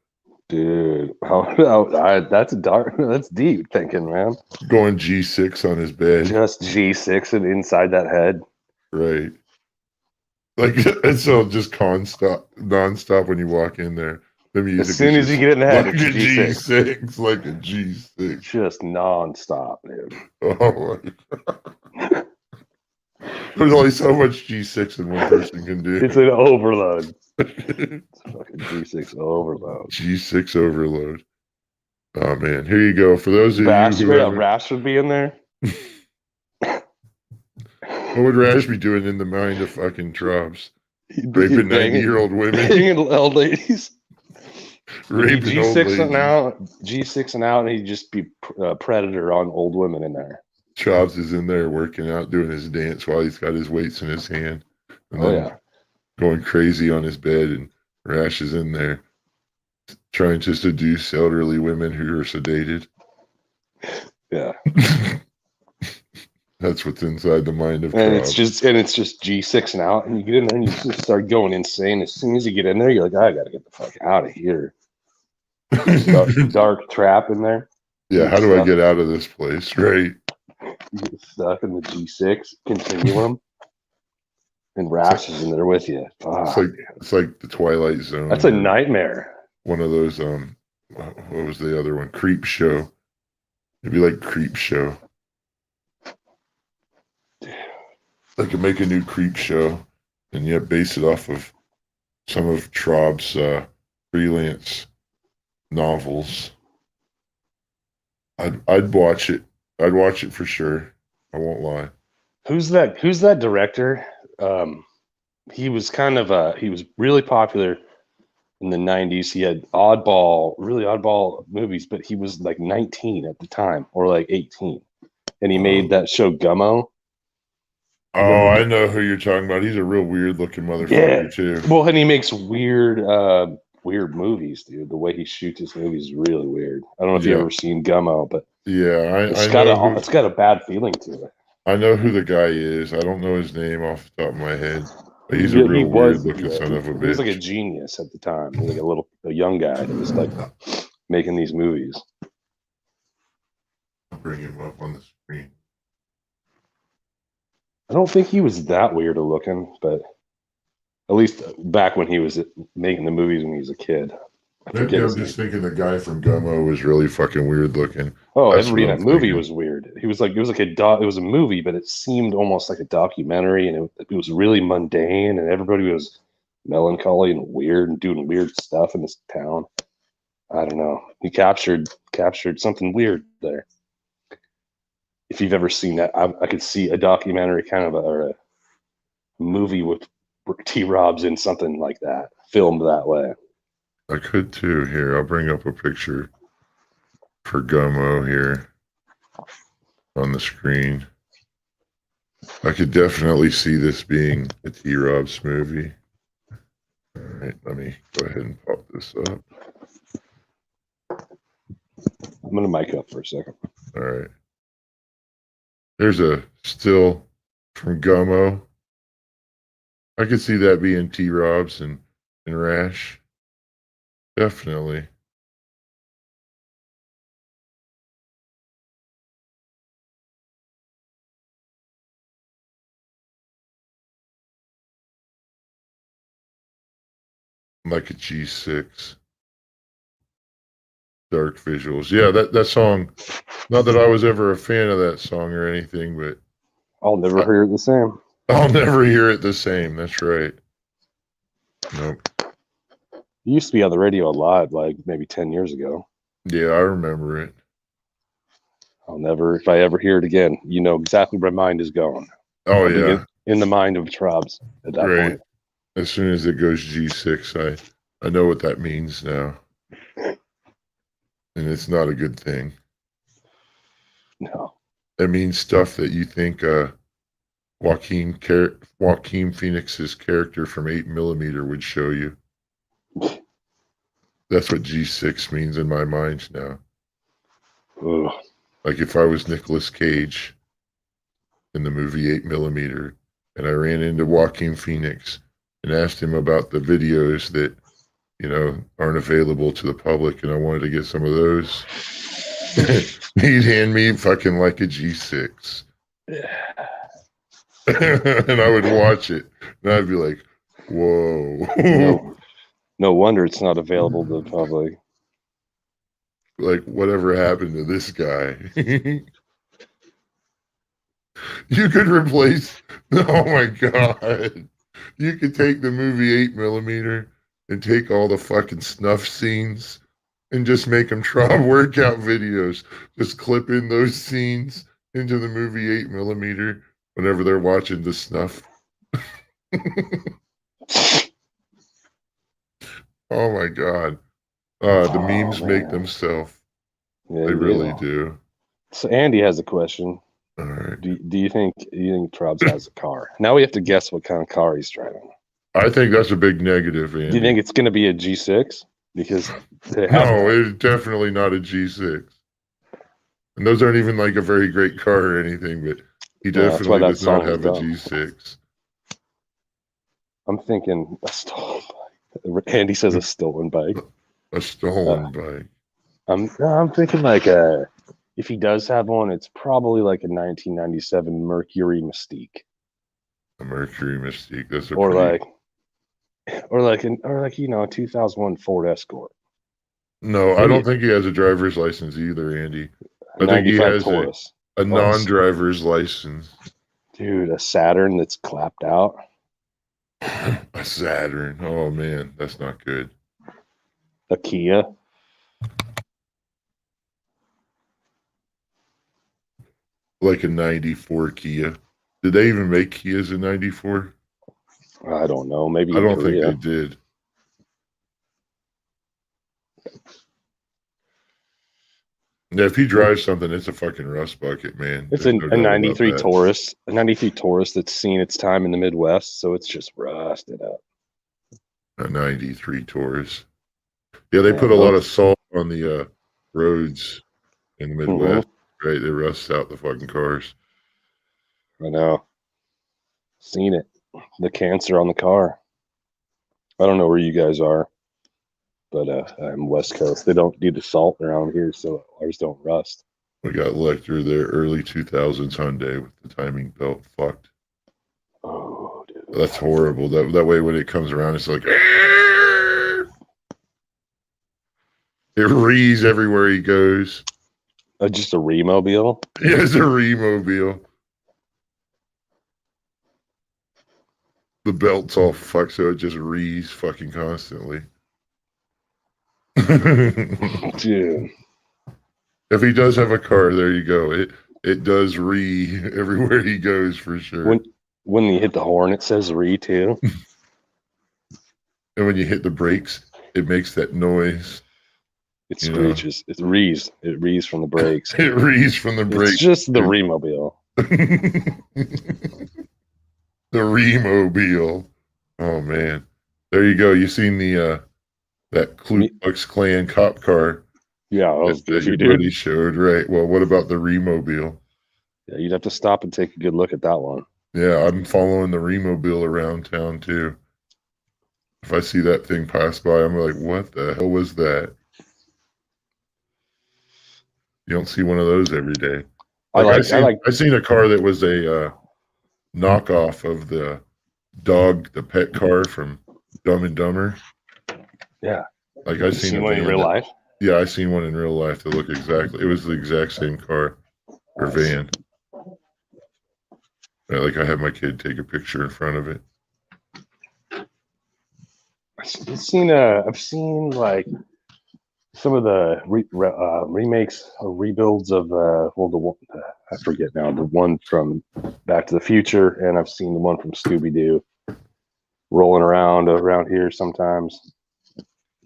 Dude, that's dark. That's deep thinking, man. Going G6 on his bed. Just G6 and inside that head. Right. Like, it's so just nonstop when you walk in there. The music As soon as you get in the head, like it's a G6. G6. Like a G6. Just nonstop, dude. Oh my God. There's only so much G6 in one person can do. It's an overload. It's fucking G6 overload. G6 overload. Oh man, here you go. For those of Rash, you who haven't- Rash would be in there. what would Rash be doing in the mind of fucking Trobs? He'd be Raping banging- 90-year-old women. Banging old ladies. Raping old G6 and ladies. out, G6 and out, and he'd just be a predator on old women in there. Trobs is in there working out, doing his dance while he's got his weights in his hand. And Oh then yeah. going crazy on his bed, and Rash is in there trying to seduce elderly women who are sedated. Yeah. That's what's inside the mind of And Trobs. it's just G6 and out, and you get in there and you just start going insane. As soon as you get in there, you're like, I gotta get the fuck out of here. Dark trap in there. Yeah, how do I get out of this place? Right. You get stuck in the G6 continuum, and Rash is in there with you. Fuck. It's like the Twilight Zone. That's a or nightmare. One of those what was the other one? Creep Show. It'd be like Creep Show. They could make a new Creep Show and yet base it off of some of Trob's freelance novels. I'd watch it. I'd watch it for sure. I won't lie. Who's that director? He was he was really popular in the 90s. He had really oddball movies, but he was like 19 at the time, or like 18. And he made that show Gummo. Oh, I know who you're talking about. He's a real weird looking motherfucker too. Well, and he makes weird movies, dude. The way he shoots his movies is really weird. I don't know if you've ever seen Gummo, but yeah, it's got a bad feeling to it. I know who the guy is. I don't know his name off the top of my head. But he's a real weird looking son of a bitch. He was like a genius at the time. He was like a young guy that was like making these movies. I'll bring him up on the screen. I don't think he was that weird looking, but at least back when he was making the movies when he was a kid. Maybe I'm just thinking the guy from Gummo was really fucking weird looking. Oh, That's everybody in what that I'm movie thinking. was weird. It was it was a movie, but it seemed almost like a documentary, and it was really mundane, and everybody was melancholy and weird and doing weird stuff in this town. I don't know. He captured something weird there. If you've ever seen that, I could see a documentary or a movie with T. Robs in something like that, filmed that way. I could too. Here, I'll bring up a picture for Gummo here on the screen. I could definitely see this being a T. Robs movie. All right, let me go ahead and pop this up. I'm gonna mic up for a second. All right. There's a still from Gummo. I could see that being T. Robs and Rash. Definitely. Like a G6. Dark visuals. Yeah, that song. Not that I was ever a fan of that song or anything, but I'll never hear it the same. I'll never hear it the same. That's right. Nope. It used to be on the radio a lot, like maybe 10 years ago. Yeah, I remember it. If I ever hear it again, you know exactly where my mind is going. Oh, I'll be yeah. in the mind of Trobs at that Great. point. As soon as it goes G6, I know what that means now. And it's not a good thing. No. It means stuff that you think Joaquin Phoenix's character from 8mm would show you. That's what G6 means in my mind now. Ugh. Like if I was Nicolas Cage in the movie 8mm and I ran into Joaquin Phoenix and asked him about the videos that, you know, aren't available to the public and I wanted to get some of those, he'd hand me fucking like a G6. And I would watch it and I'd be like, whoa. No wonder it's not available to the public. Like, whatever happened to this guy? You could replace, oh my God. You could take the movie 8mm and take all the fucking snuff scenes and just make them try workout videos. Just clip in those scenes into the movie 8mm whenever they're watching the snuff. Oh my God. The memes make themselves. Yeah, They really do. So Andy has a question. All right. Do you think Trubs has a car? Now we have to guess what kind of car he's driving. I think that's a big negative, Andy. Do you think it's going to be a G6? Because no, it's definitely not a G6. And those aren't even like a very great car or anything, but he definitely does not have a G6. I'm thinking a stolen bike. Andy says a stolen bike. A stolen bike. I'm thinking like if he does have one, it's probably like a 1997 Mercury Mystique. A Mercury Mystique. That's a or like a 2001 Ford Escort. No, I don't think he has a driver's license either, Andy. I think he has a non-driver's license. Dude, a Saturn that's clapped out. A Saturn. Oh man, that's not good. A Kia. Like a 94 Kia. Did they even make Kias in 94? I don't know. Maybe I don't think they did. Yeah, if he drives something, it's a fucking rust bucket, man. It's a 93 Taurus. A 93 Taurus that's seen its time in the Midwest, so it's just rusted up. A 93 Taurus. Yeah, they put a lot of salt on the roads in the Midwest, right? They rust out the fucking cars. I know. Seen it. The cancer on the car. I don't know where you guys are, but I'm West Coast. They don't do the salt around here, so ours don't rust. We got Lecter there, early 2000s Hyundai with the timing belt fucked. Oh, dude. That's horrible. That way when it comes around, it's like... It rees everywhere he goes. Just a Reeeeee? Yeah, it's a Reeeeee. The belt's all fucked, so it just rees fucking constantly. Dude. If he does have a car, there you go. It does ree everywhere he goes for sure. When you hit the horn, it says ree too. And when you hit the brakes, it makes that noise. It screeches. It rees. It rees from the brakes. It rees from the brakes. It's just the Reeeeee. The Reeeeee. Oh man, there you go. You seen the that Ku Klux Klan cop car? Yeah, that your buddy showed, right? Well, what about the Reeeeee? Yeah, you'd have to stop and take a good look at that one. Yeah, I'm following the Reeeeee around town too. If I see that thing pass by, I'm like, what the hell was that? You don't see one of those every day. I seen a car that was a knockoff of the pet car from Dumb and Dumber. Yeah. Like I seen one in real life. Yeah, I seen one in real life that looked exactly. It was the exact same car or van. Like I had my kid take a picture in front of it. I've seen like some of the remakes or rebuilds of I forget now, the one from Back to the Future, and I've seen the one from Scooby-Doo. rolling around here sometimes.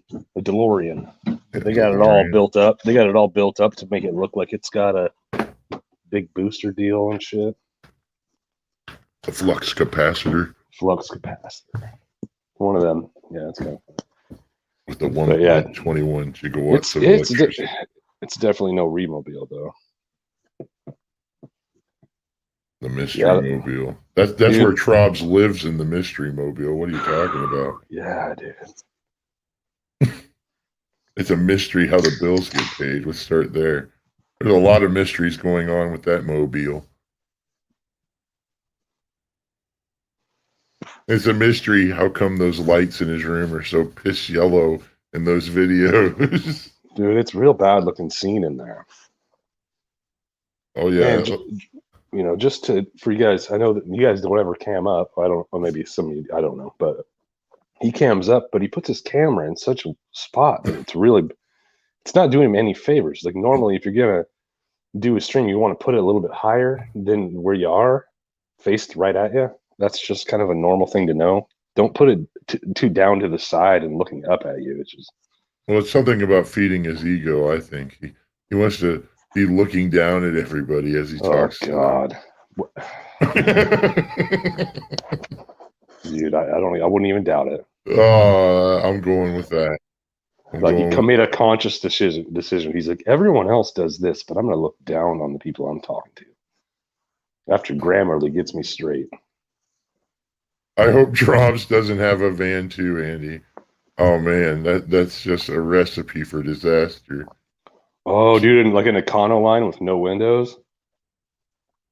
The DeLorean. They got it all built up. They got it all built up to make it look like it's got a big booster deal and shit. The flux capacitor. Flux capacitor. One of them. Yeah, it's kind of With the But yeah, 1.21 gigawatts of electricity. It's definitely no Reeeeee though. The mystery mobile. That's Dude. where Trobs lives, in the mystery mobile. What are you talking about? Yeah, dude. It's a mystery how the bills get paid. Let's start there. There's a lot of mysteries going on with that mobile. It's a mystery how come those lights in his room are so piss yellow in those videos. Dude, it's real bad looking scene in there. Oh yeah. And, you know, just for you guys, I know that you guys don't ever cam up. I don't, or maybe some of you, I don't know, but he cams up, but he puts his camera in such a spot that it's not doing him any favors. Like normally, if you're gonna do a stream, you want to put it a little bit higher than where you are, faced right at you. That's just kind of a normal thing to know. Don't put it too down to the side and looking up at you. It's just, well, it's something about feeding his ego. I think he wants to be looking down at everybody as he talks. Oh God. Dude, I wouldn't even doubt it. I'm going with that. Like he made a conscious decision. He's like, everyone else does this, but I'm going to look down on the people I'm talking to. After Grammarly gets me straight. I hope Trobs doesn't have a van too, Andy. Oh man, that's just a recipe for disaster. Oh, dude, like an Econoline with no windows.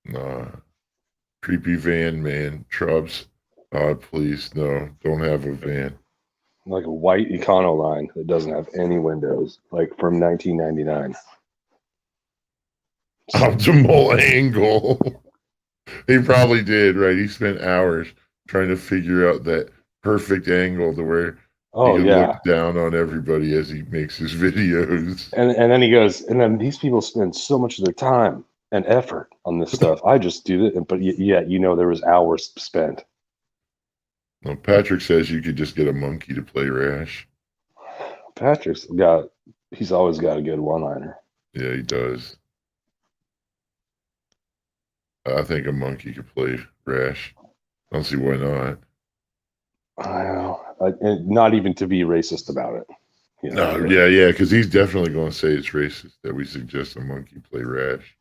Nah, creepy van, man. Trobs, please, no, don't have a van. Like a white Econoline that doesn't have any windows, like from 1999. Optimal angle. He probably did, right? He spent hours trying to figure out that perfect angle to where he could look down on everybody as he makes his videos. And then he goes, and then these people spend so much of their time and effort on this stuff. I just do it, but yeah, you know, there was hours spent. Well, Patrick says you could just get a monkey to play Rash. He's always got a good one-liner. Yeah, he does. I think a monkey could play Rash. I don't see why not. I know. And not even to be racist about it. You know, no, yeah, because he's definitely going to say it's racist that we suggest a monkey play Rash.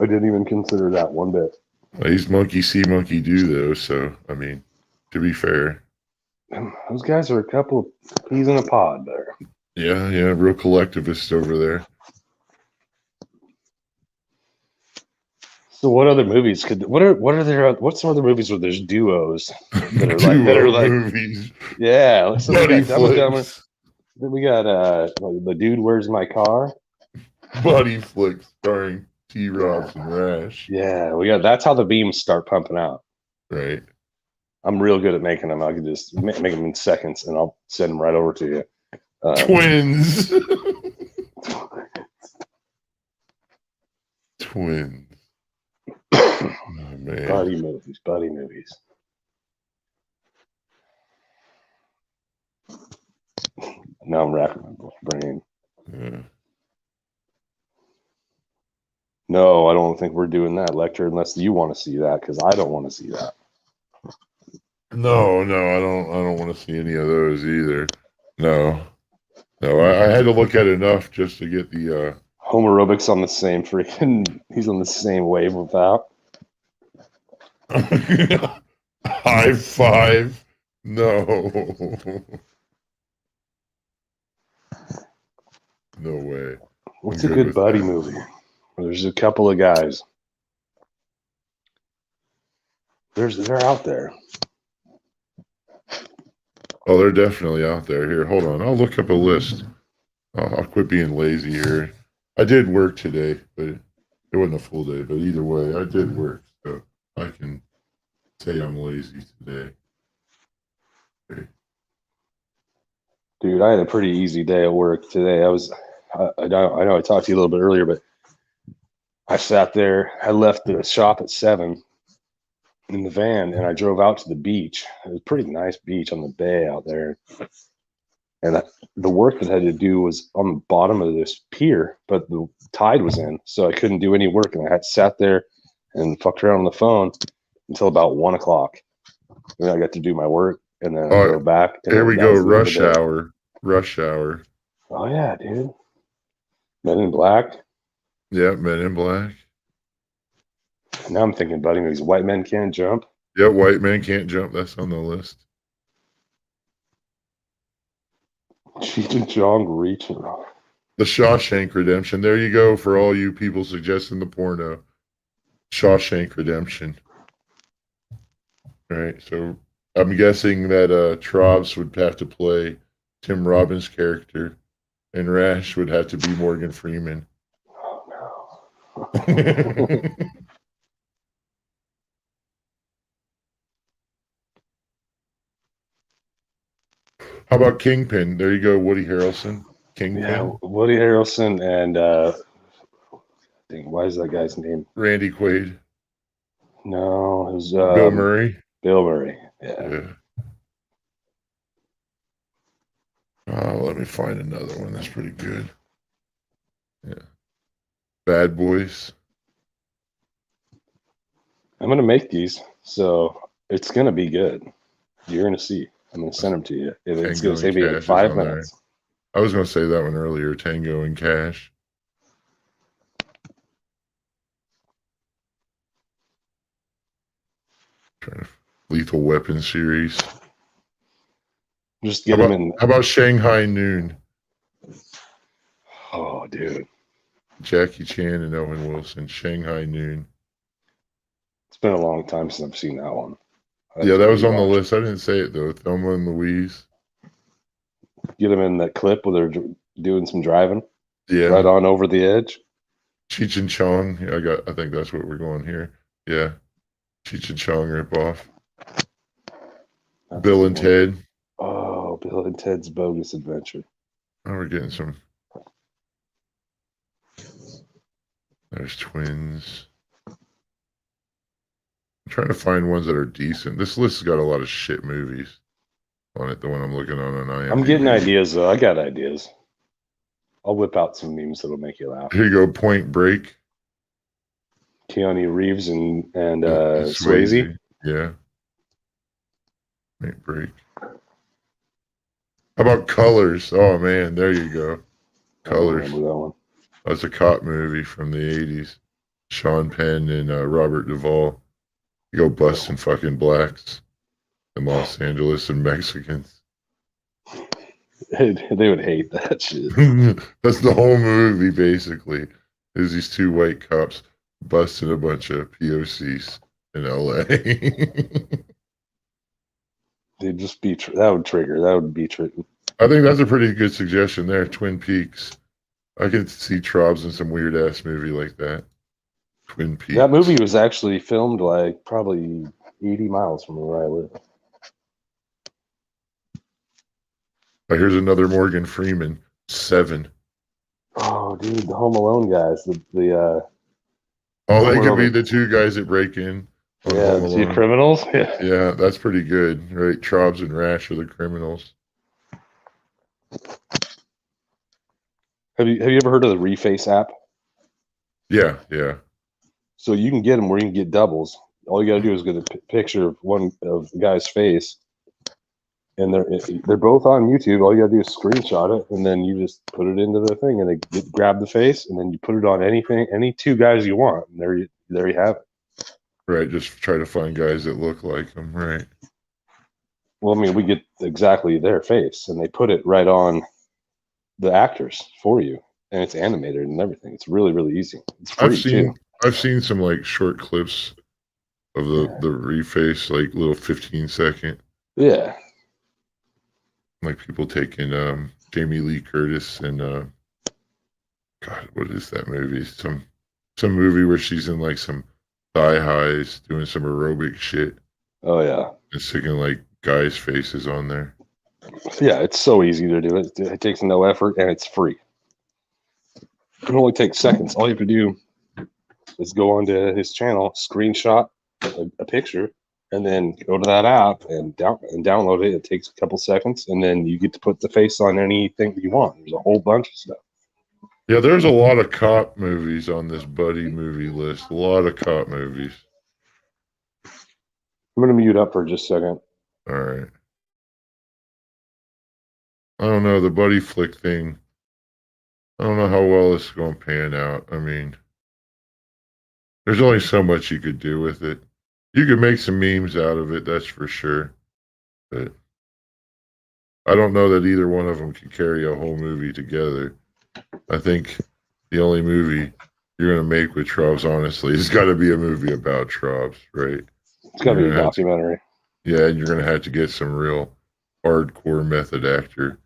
I didn't even consider that one bit. Well, he's monkey see, monkey do, though. So, I mean, to be fair. Those guys are a couple of peas in a pod there. Yeah, real collectivists over there. So what other movies what's some other movies where there's duos that are like movies? Yeah, so we got Buddy Dumb and flicks. Dumber. We got The Dude Where's My Car? Buddy flicks starring T-Robs and Rash. Yeah, we got That's How the Beams Start Pumping Out. Right. I'm real good at making them. I can just make them in seconds and I'll send them right over to you. Twins. Twins. Oh, man. Buddy movies. Now I'm racking my brain. Yeah. No, I don't think we're doing that lecture unless you want to see that, because I don't want to see that. No, I don't want to see any of those either. No, I had to look at enough just to get the home aerobics on the same freaking. He's on the same wave with that. High five. No. No way. What's a good buddy movie? There's a couple of guys. They're out there. Oh, they're definitely out there. Here, hold on. I'll look up a list. I'll quit being lazy here. I did work today, but it wasn't a full day. But either way, I did work, so I can say I'm lazy today. Okay. Dude, I had a pretty easy day at work today. I know I talked to you a little bit earlier, but I sat there. I left the shop at 7, in the van, and I drove out to the beach. It was a pretty nice beach on the bay out there. And the work that I had to do was on the bottom of this pier, but the tide was in, so I couldn't do any work. And I had sat there and fucked around on the phone until about 1 o'clock. And then I got to do my work, and then I Oh, drove back. And There we that go. was the end of Rush the day. hour. Rush hour. Oh yeah, dude. Men in Black. Yeah, Men in Black. Now I'm thinking, buddy, these white men can't jump. Yeah, White Man Can't Jump. That's on the list. Cheech and Chong reaching. The Shawshank Redemption. There you go for all you people suggesting the porno. Shawshank Redemption. All right, so I'm guessing that Trovs would have to play Tim Robbins' character, and Rash would have to be Morgan Freeman. Oh no. How about Kingpin? There you go, Woody Harrelson. Kingpin. Yeah, Woody Harrelson and why is that guy's name? Randy Quaid. No, it was Bill Murray. Bill Murray. Yeah. Yeah. Let me find another one that's pretty good. Yeah. Bad Boys. I'm gonna make these, so it's gonna be good. You're gonna see. I'm gonna send them to you. It's Tango gonna take and me Cash like is 5 on there. minutes. I was going to say that one earlier, Tango and Cash. Lethal Weapon series. Just get them in. How about Shanghai Noon? Oh, dude. Jackie Chan and Owen Wilson. Shanghai Noon. It's been a long time since I've seen that one. Yeah, that was on the list. I didn't say it though. Thelma and Louise. Get them in that clip where they're doing some driving. Yeah. Right on over the edge. Cheech and Chong. Yeah, I think that's what we're going here. Yeah. Cheech and Chong ripoff. Bill and Ted. Oh, Bill and Ted's Bogus Adventure. Oh, we're getting some. There's Twins. I'm trying to find ones that are decent. This list has got a lot of shit movies on it. The one I'm looking on IMDb. I'm getting ideas though. I got ideas. I'll whip out some memes that'll make you laugh. Here you go. Point Break. Keanu Reeves and Swayze. Yeah. Point Break. How about Colors? Oh man, there you go. Colors. I remember that one. That's a cop movie from the 80s. Sean Penn and Robert Duvall. You go busting fucking blacks in Los Angeles and Mexicans. They would hate that shit. That's the whole movie, basically. Is these two white cops busting a bunch of POCs in LA. They'd just be that would trigger. That would be trigger. I think that's a pretty good suggestion there. Twin Peaks. I could see Trobs in some weird ass movie like that. Twin Peaks. That movie was actually filmed like probably 80 miles from where I live. Oh, here's another Morgan Freeman. 7. Oh, dude, the Home Alone guys. The Oh, they could be the two guys that break in. Yeah, the criminals. Yeah. Yeah, that's pretty good, right? Trobs and Rash are the criminals. Have you ever heard of the Reeeeee app? Yeah, yeah. So you can get them where you can get doubles. All you got to do is get a picture of one of the guy's face, and they're both on YouTube. All you got to do is screenshot it, and then you just put it into the thing, and they grab the face, and then you put it on any two guys you want, and there you have it. Right, just try to find guys that look like them, right? Well, I mean, we get exactly their face, and they put it right on the actors for you, and it's animated and everything. It's really, really easy. It's free too. I've seen some like short clips of the reface, like little 15-second. Yeah. Like people taking Jamie Lee Curtis and God, what is that movie? Some movie where she's in like some thigh highs doing some aerobic shit. Oh yeah. And sticking like guys' faces on there. Yeah, it's so easy to do it. It takes no effort and it's free. It only takes seconds. All you have to do is go onto his channel, screenshot a picture, and then go to that app and download it. It takes a couple seconds, and then you get to put the face on anything that you want. There's a whole bunch of stuff. Yeah, there's a lot of cop movies on this buddy movie list. A lot of cop movies. I'm gonna mute up for just a second. All right. I don't know, the buddy flick thing. I don't know how well it's going to pan out. I mean, there's only so much you could do with it. You could make some memes out of it, that's for sure. But I don't know that either one of them can carry a whole movie together. I think the only movie you're going to make with Trobs, honestly, has got to be a movie about Trobs, right? It's gotta be a documentary. Yeah, and you're going to have to get some real hardcore method actor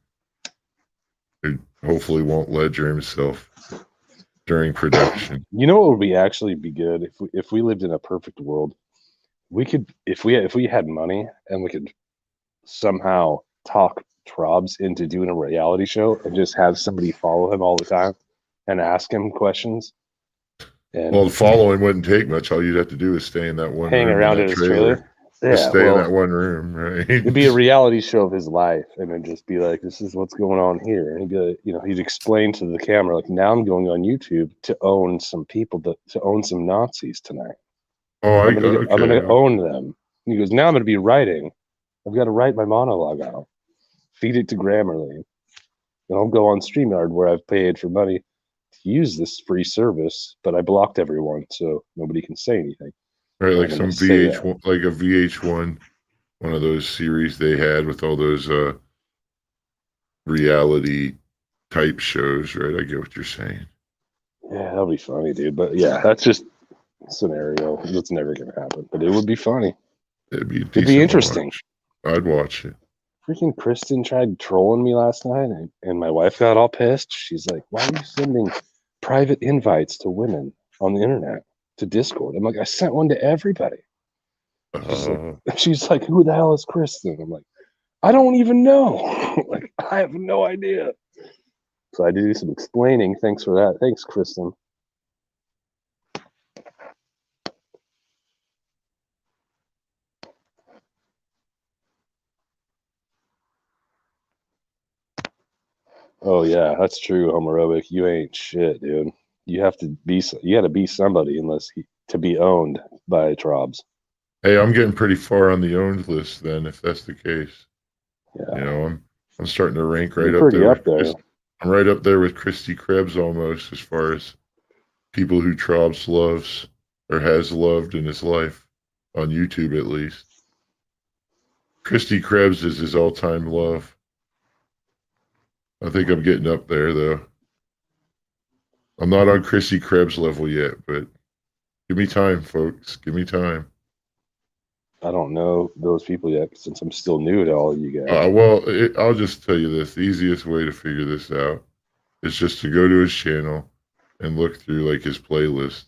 who hopefully won't ledger himself during production. You know what would be actually be good if we lived in a perfect world. We could if we had money and we could somehow talk Trobs into doing a reality show and just have somebody follow him all the time and ask him questions. And Well, the following wouldn't take much. All you'd have to do is stay in that one hang room around in in that his trailer. Yeah, Just stay in well, that one room, right? it'd be a reality show of his life, and then just be like, "This is what's going on here." And he'd be like, he'd explain to the camera, like, "Now I'm going on YouTube to own some people to own some Nazis tonight. Oh, I'm gonna okay. own them." And he goes, "Now I'm gonna be writing. I've got to write my monologue out, feed it to Grammarly, and I'll go on StreamYard where I've paid for money to use this free service, but I blocked everyone, so nobody can say anything." Right, like I'm some gonna say that. VH1, like a VH1, one of those series they had with all those reality type shows, right? I get what you're saying. Yeah, that'll be funny, dude. But yeah, that's just a scenario. That's never gonna happen. But it would be funny. It'd be It'd be interesting. watch. I'd watch it. Freaking Kristen tried trolling me last night, and my wife got all pissed. She's like, "Why are you sending private invites to women on the internet to Discord?" I'm like, "I sent one to everybody." She's like, "Who the hell is Kristen?" I'm like, "I don't even know." Like, I have no idea. So I had to do some explaining. Thanks for that. Thanks, Kristen. Oh yeah, that's true, homophobic. You ain't shit, dude. You have to be. You got to be somebody to be owned by Trobs. Hey, I'm getting pretty far on the owned list then, if that's the case. Yeah, I'm starting to rank right you're up pretty there. up there. I'm right up there with Christy Krebs almost, as far as people who Trobs loves or has loved in his life, on YouTube at least. Christy Krebs is his all-time love. I think I'm getting up there, though. I'm not on Christy Krebs level yet, but give me time, folks. Give me time. I don't know those people yet since I'm still new to all of you guys. I'll just tell you this. The easiest way to figure this out is just to go to his channel and look through like his playlist.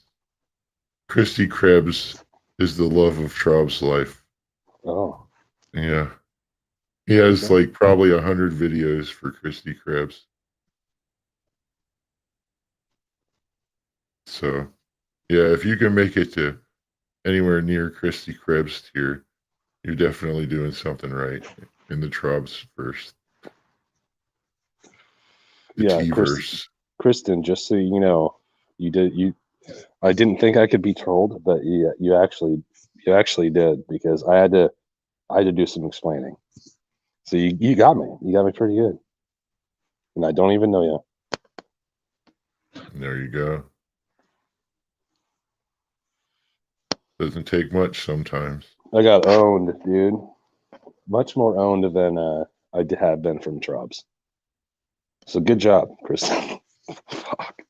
Christy Krebs is the love of Trob's life. Oh, Yeah. He has like probably 100 videos for Christy Krebs. So, yeah, if you can make it to anywhere near Christy Krebs tier, you're definitely doing something right in the Trobs first. The yeah, T-verse. Kristen. Just so you know, I didn't think I could be trolled, but you actually did, because I had to do some explaining. So you got me. You got me pretty good, and I don't even know you. There you go. Doesn't take much sometimes. I got owned, dude. Much more owned than I have been from Trobs. So good job, Kristen. Fuck.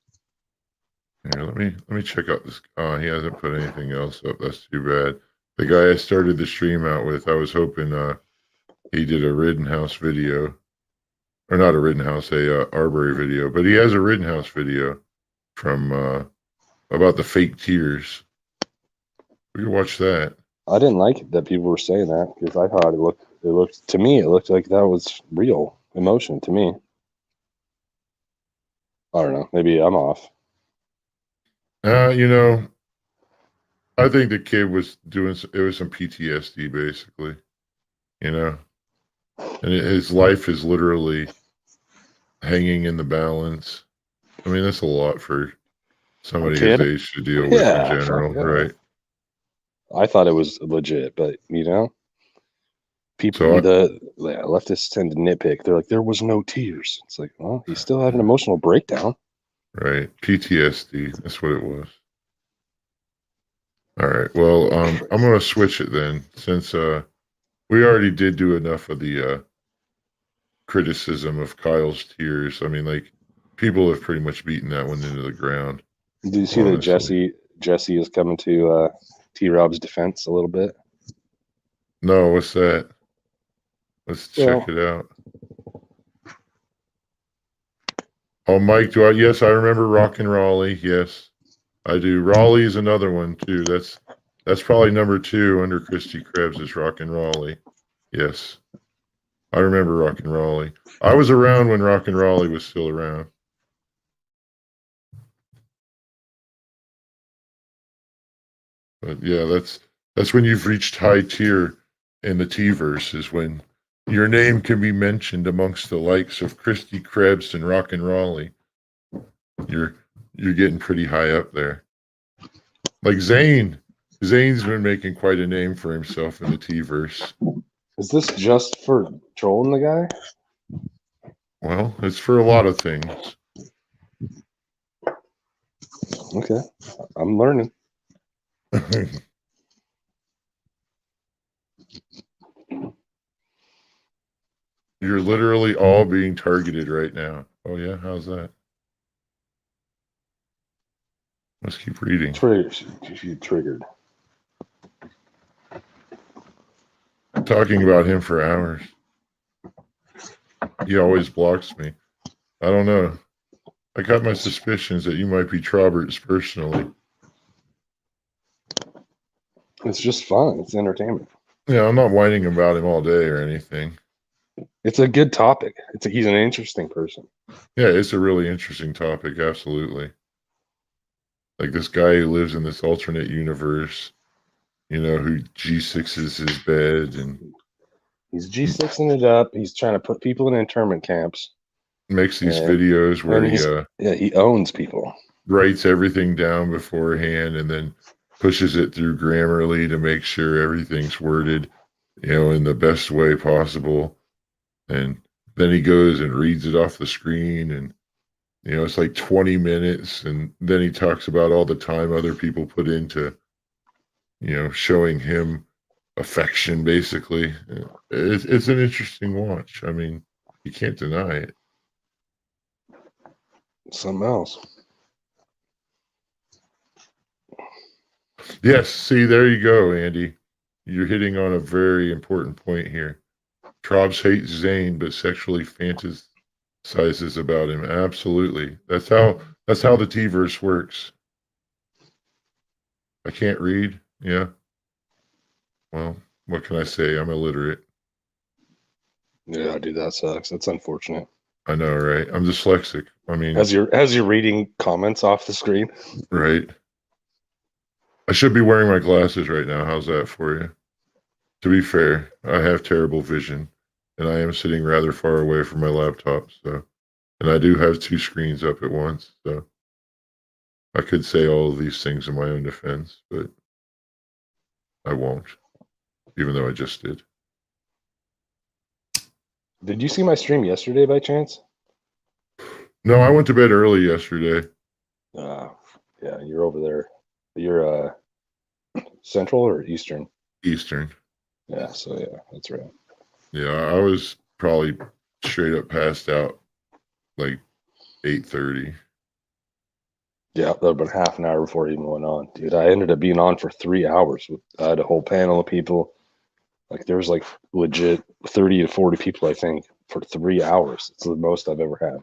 Here, let me check out this. He hasn't put anything else up. That's too bad. The guy I started the stream out with, I was hoping he did a Rittenhouse video, or not a Rittenhouse, a Arbery video, but he has a Rittenhouse video from about the fake tears. We can watch that. I didn't like it that people were saying that, because I thought it looked like that was real emotion to me. I don't know. Maybe I'm off. You know, I think the kid was doing. It was some PTSD, basically. You know, and his life is literally hanging in the balance. I mean, that's a lot for somebody his kid? age to deal with in Yeah, fuck general, yeah. right? I thought it was legit, but people, So, the leftists tend to nitpick. They're like, there was no tears. It's like, well, he still had an emotional breakdown. right, PTSD. That's what it was. All right. Well, I'm gonna switch it then, since we already did do enough of the criticism of Kyle's tears. I mean, like, people have pretty much beaten that one into the ground. Do you see that Honestly. Jesse is coming to T Rob's defense a little bit? No, what's that? Let's check Well, it out. Oh, Mike, do I? Yes, I remember Rockin' Raleigh. Yes, I do. Raleigh is another one too. That's probably number 2 under Christy Krebs is Rockin' Raleigh. Yes, I remember Rockin' Raleigh. I was around when Rockin' Raleigh was still around. But yeah, that's when you've reached high tier in the T-verse, is when your name can be mentioned amongst the likes of Christy Krebs and Rockin' Raleigh. You're getting pretty high up there. Like Zane. Zane's been making quite a name for himself in the T-verse. is this just for trolling the guy? Well, it's for a lot of things. Okay, I'm learning. You're literally all being targeted right now. Oh yeah, how's that? Let's keep reading. She triggered. Talking about him for hours. He always blocks me. I don't know. I got my suspicions that you might be Trobert's personally. It's just fun. It's entertainment. Yeah, I'm not whining about him all day or anything. It's a good topic. He's an interesting person. Yeah, it's a really interesting topic, absolutely. Like this guy who lives in this alternate universe, who G6s his bed and He's G6ing it up. He's trying to put people in internment camps. makes these And- videos where he owns people. writes everything down beforehand and then pushes it through Grammarly to make sure everything's worded, in the best way possible. And then he goes and reads it off the screen, and it's like 20 minutes, and then he talks about all the time other people put into showing him affection, basically. It's an interesting watch. I mean, you can't deny it. Something else. Yes, see, there you go, Andy. You're hitting on a very important point here. Trobs hates Zane, but sexually fantasizes about him. Absolutely. That's how the T-verse works. I can't read. Yeah. Well, what can I say? I'm illiterate. Yeah, dude, that sucks. That's unfortunate. I know, right? I'm dyslexic. I mean, As you're reading comments off the screen. right. I should be wearing my glasses right now. How's that for you? To be fair, I have terrible vision, and I am sitting rather far away from my laptop, and I do have 2 screens up at once, so I could say all of these things in my own defense, but I won't, even though I just did. Did you see my stream yesterday by chance? No, I went to bed early yesterday. Yeah, you're over there. You're Central or Eastern? Eastern. Yeah, so yeah, that's right. Yeah, I was probably straight up passed out like 8:30. Yeah, that would have been half an hour before it even went on. Dude, I ended up being on for 3 hours. I had a whole panel of people. Like there was like legit 30 to 40 people, I think, for 3 hours. It's the most I've ever had.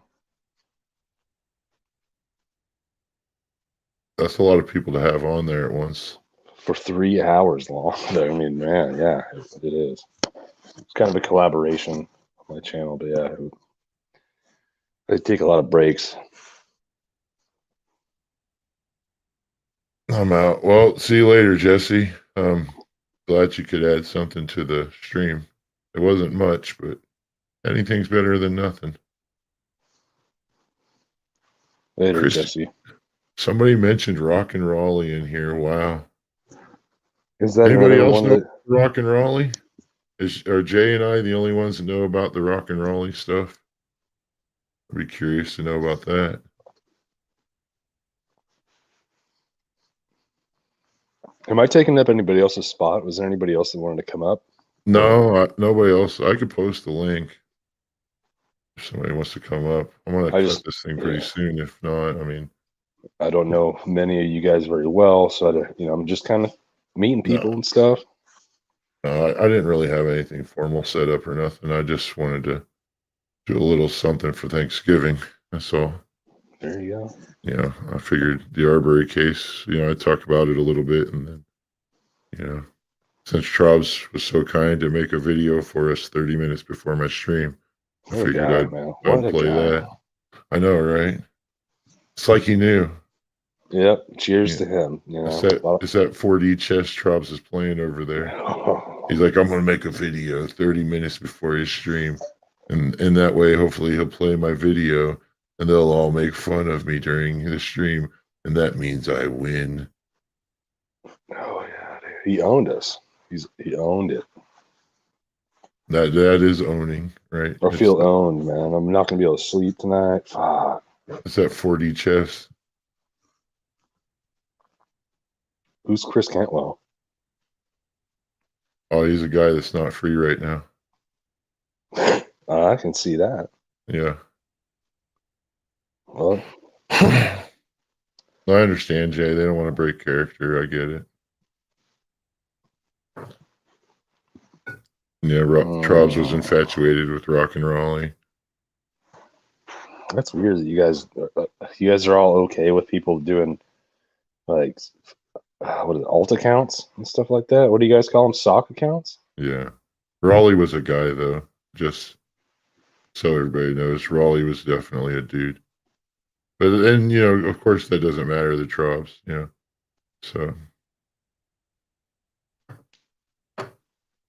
That's a lot of people to have on there at once. For 3 hours long. I mean, man, yeah, it is. It's kind of a collaboration on my channel, but yeah, I take a lot of breaks. I'm out. Well, see you later, Jesse. Glad you could add something to the stream. It wasn't much, but anything's better than nothing. Later, Chris, Jesse. somebody mentioned Rock and Raleigh in here. Wow. Is that Anybody another else one know that? Rock and Raleigh? Are Jay and I the only ones that know about the Rock and Raleigh stuff? I'd be curious to know about that. Am I taking up anybody else's spot? Was there anybody else that wanted to come up? No, nobody else. I could post the link if somebody wants to come up. I'm gonna cut this thing pretty soon. If not, I mean, I don't know many of you guys very well, so I'm just kind of meeting people and stuff. I didn't really have anything formal set up or nothing. I just wanted to do a little something for Thanksgiving. That's all. There you go. Yeah, I figured the Arbery case, I talked about it a little bit, and then, since Trobs was so kind to make a video for us 30 minutes before my stream, I figured I'd play that. I know, right? It's like he knew. Yep. Cheers to him. It's that 4D chess Trobs is playing over there. He's like, I'm gonna make a video 30 minutes before his stream, and in that way, hopefully, he'll play my video, and they'll all make fun of me during the stream, and that means I win. Oh yeah, dude. He owned us. He owned it. That is owning, right? I feel owned, man. I'm not gonna be able to sleep tonight. Fuck. It's that 4D chess. Who's Chris Cantwell? Oh, he's a guy that's not free right now. I can see that. Yeah. Well, I understand, Jay. They don't want to break character. I get it. Yeah, Trobs was infatuated with Rock and Raleigh. That's weird that you guys are all okay with people doing like what is it, alt accounts and stuff like that. What do you guys call them? Sock accounts? Yeah. Raleigh was a guy, though. Just so everybody knows, Raleigh was definitely a dude. But then, of course, that doesn't matter, the Trobs, So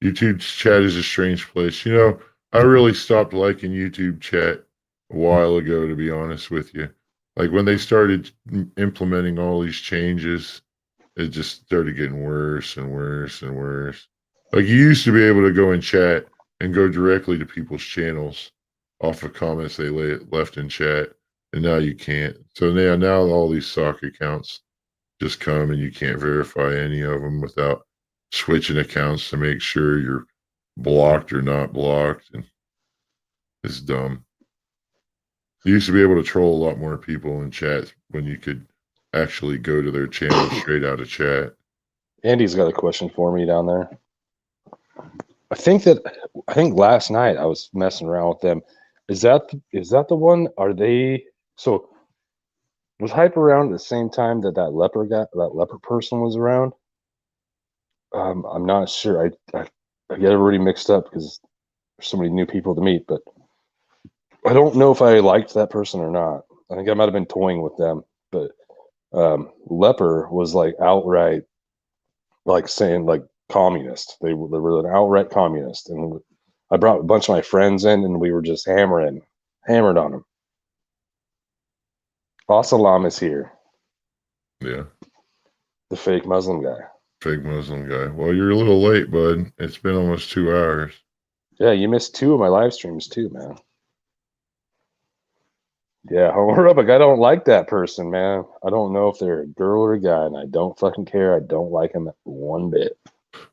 YouTube chat is a strange place. I really stopped liking YouTube chat a while ago, to be honest with you. Like when they started implementing all these changes, it just started getting worse and worse and worse. Like you used to be able to go in chat and go directly to people's channels off of comments they left in chat, and now you can't. So now all these sock accounts just come and you can't verify any of them without switching accounts to make sure you're blocked or not blocked, and it's dumb. You used to be able to troll a lot more people in chat when you could actually go to their channel straight out of chat. Andy's got a question for me down there. I think last night I was messing around with them. Is that the one? Are they so? Was Hype around at the same time that leper person was around? I'm not sure. I get everybody mixed up because there's so many new people to meet, but I don't know if I liked that person or not. I think I might have been toying with them, but leper was like outright like saying like communist. They were an outright communist, and I brought a bunch of my friends in, and we were just hammered on them. Asalam is here. Yeah. The fake Muslim guy. Fake Muslim guy. Well, you're a little late, bud. It's been almost 2 hours. Yeah, you missed 2 of my live streams too, man. Yeah, homer up. I don't like that person, man. I don't know if they're a girl or a guy, and I don't fucking care. I don't like them one bit.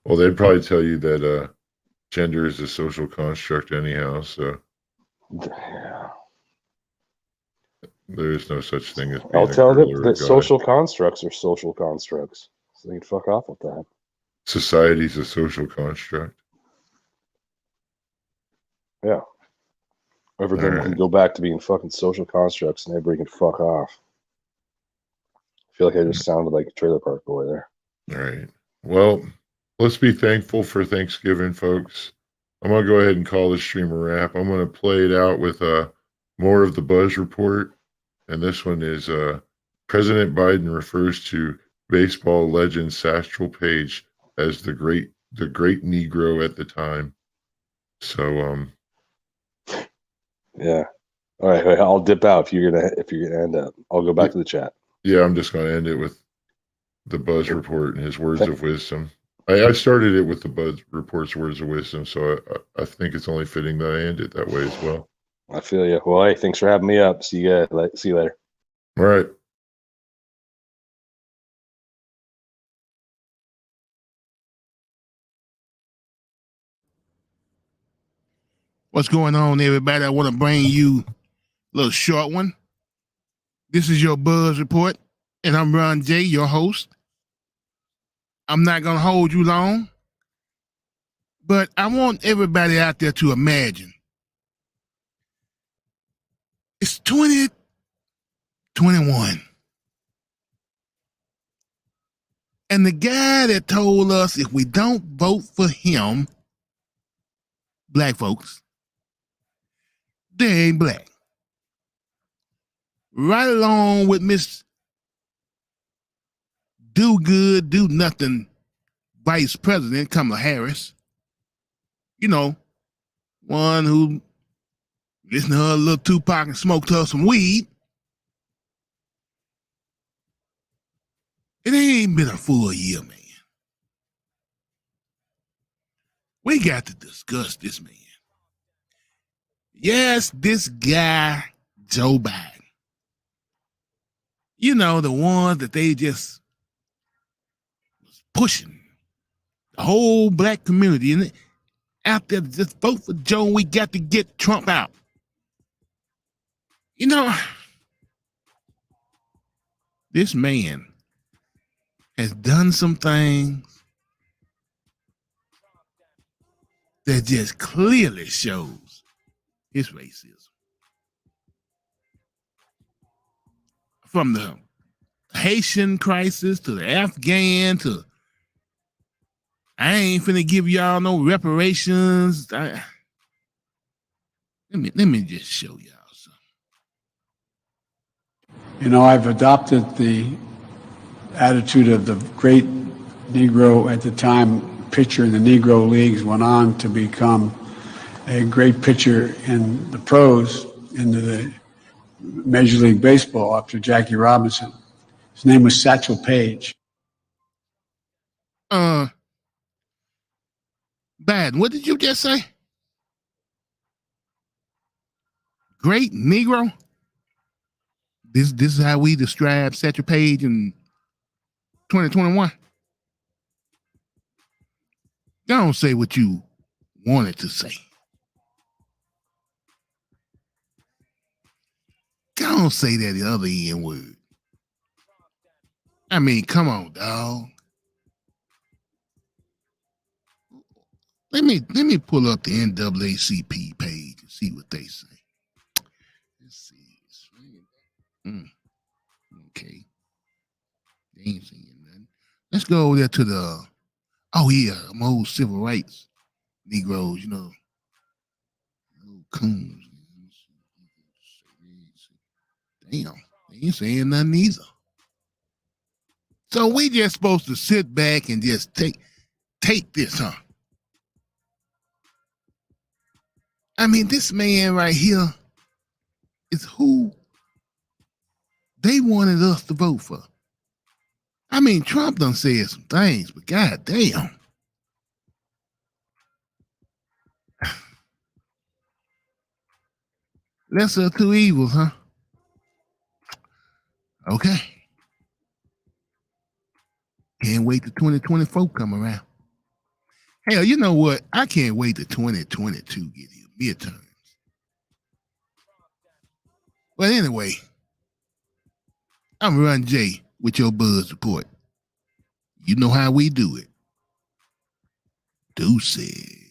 Well, they'd probably tell you that gender is a social construct anyhow, so yeah. There is no such thing as being I'll tell them that social constructs are social constructs. So they can fuck off with that. Society's a social construct. Yeah. Everything can go back to being fucking social constructs, and everybody can fuck off. I feel like I just sounded like a trailer park boy there. All right. Well, let's be thankful for Thanksgiving, folks. I'm going to go ahead and call this stream a wrap. I'm going to play it out with more of the Buzz Report. And this one is President Biden refers to baseball legend Satchel Paige as the great Negro at the time. So Yeah. All right, I'll dip out if you're gonna end up. I'll go back to the chat. yeah, I'm just gonna end it with the Buzz Report and his words of wisdom. I started it with the Buzz Report's words of wisdom, so I think it's only fitting that I end it that way as well. I feel you. Well, hey, thanks for having me up. See you guys. See you later. All right. What's going on, everybody? I want to bring you a little short one. This is your Buzz Report, and I'm Ron J, your host. I'm not going to hold you long, but I want everybody out there to imagine. It's 2021. And the guy that told us if we don't vote for him, black folks, they ain't black. Right along with Miss Do Good, Do Nothing Vice President Kamala Harris. You know, one who listened to her little Tupac and smoked her some weed. It ain't been a full year, man. We got to discuss this man. Yes, this guy, Joe Biden. You know, the ones that they just was pushing the whole black community and out there to just vote for Joe. We got to get Trump out. You know, this man has done some things that just clearly shows his racism. From the Haitian crisis to the Afghan to I ain't finna give y'all no reparations. Let me just show y'all something. You know, I've adopted the attitude of the great Negro at the time pitcher in the Negro Leagues, went on to become a great pitcher in the pros, into the Major League Baseball after Jackie Robinson. His name was Satchel Paige. Bad. What did you just say? Great Negro? This is how we describe Satchel Paige in 2021. Don't say what you wanted to say. Don't say that other N word. I mean, come on, dog. Let me pull up the NAACP page and see what they say. Let's see. Okay. They ain't saying nothing. Let's go over there to the I'm old civil rights Negroes, you know. Old coons. Damn, they ain't saying nothing either. So we just supposed to sit back and just take this, huh? I mean, this man right here is who they wanted us to vote for. I mean, Trump done said some things, but goddamn. Lesser of two evils, huh? Okay. Can't wait till 2024 come around. Hell, you know what? I can't wait till 2022 get here, midterms. But anyway, I'm Ron J with your Buzz Report. You know how we do it. Deuces.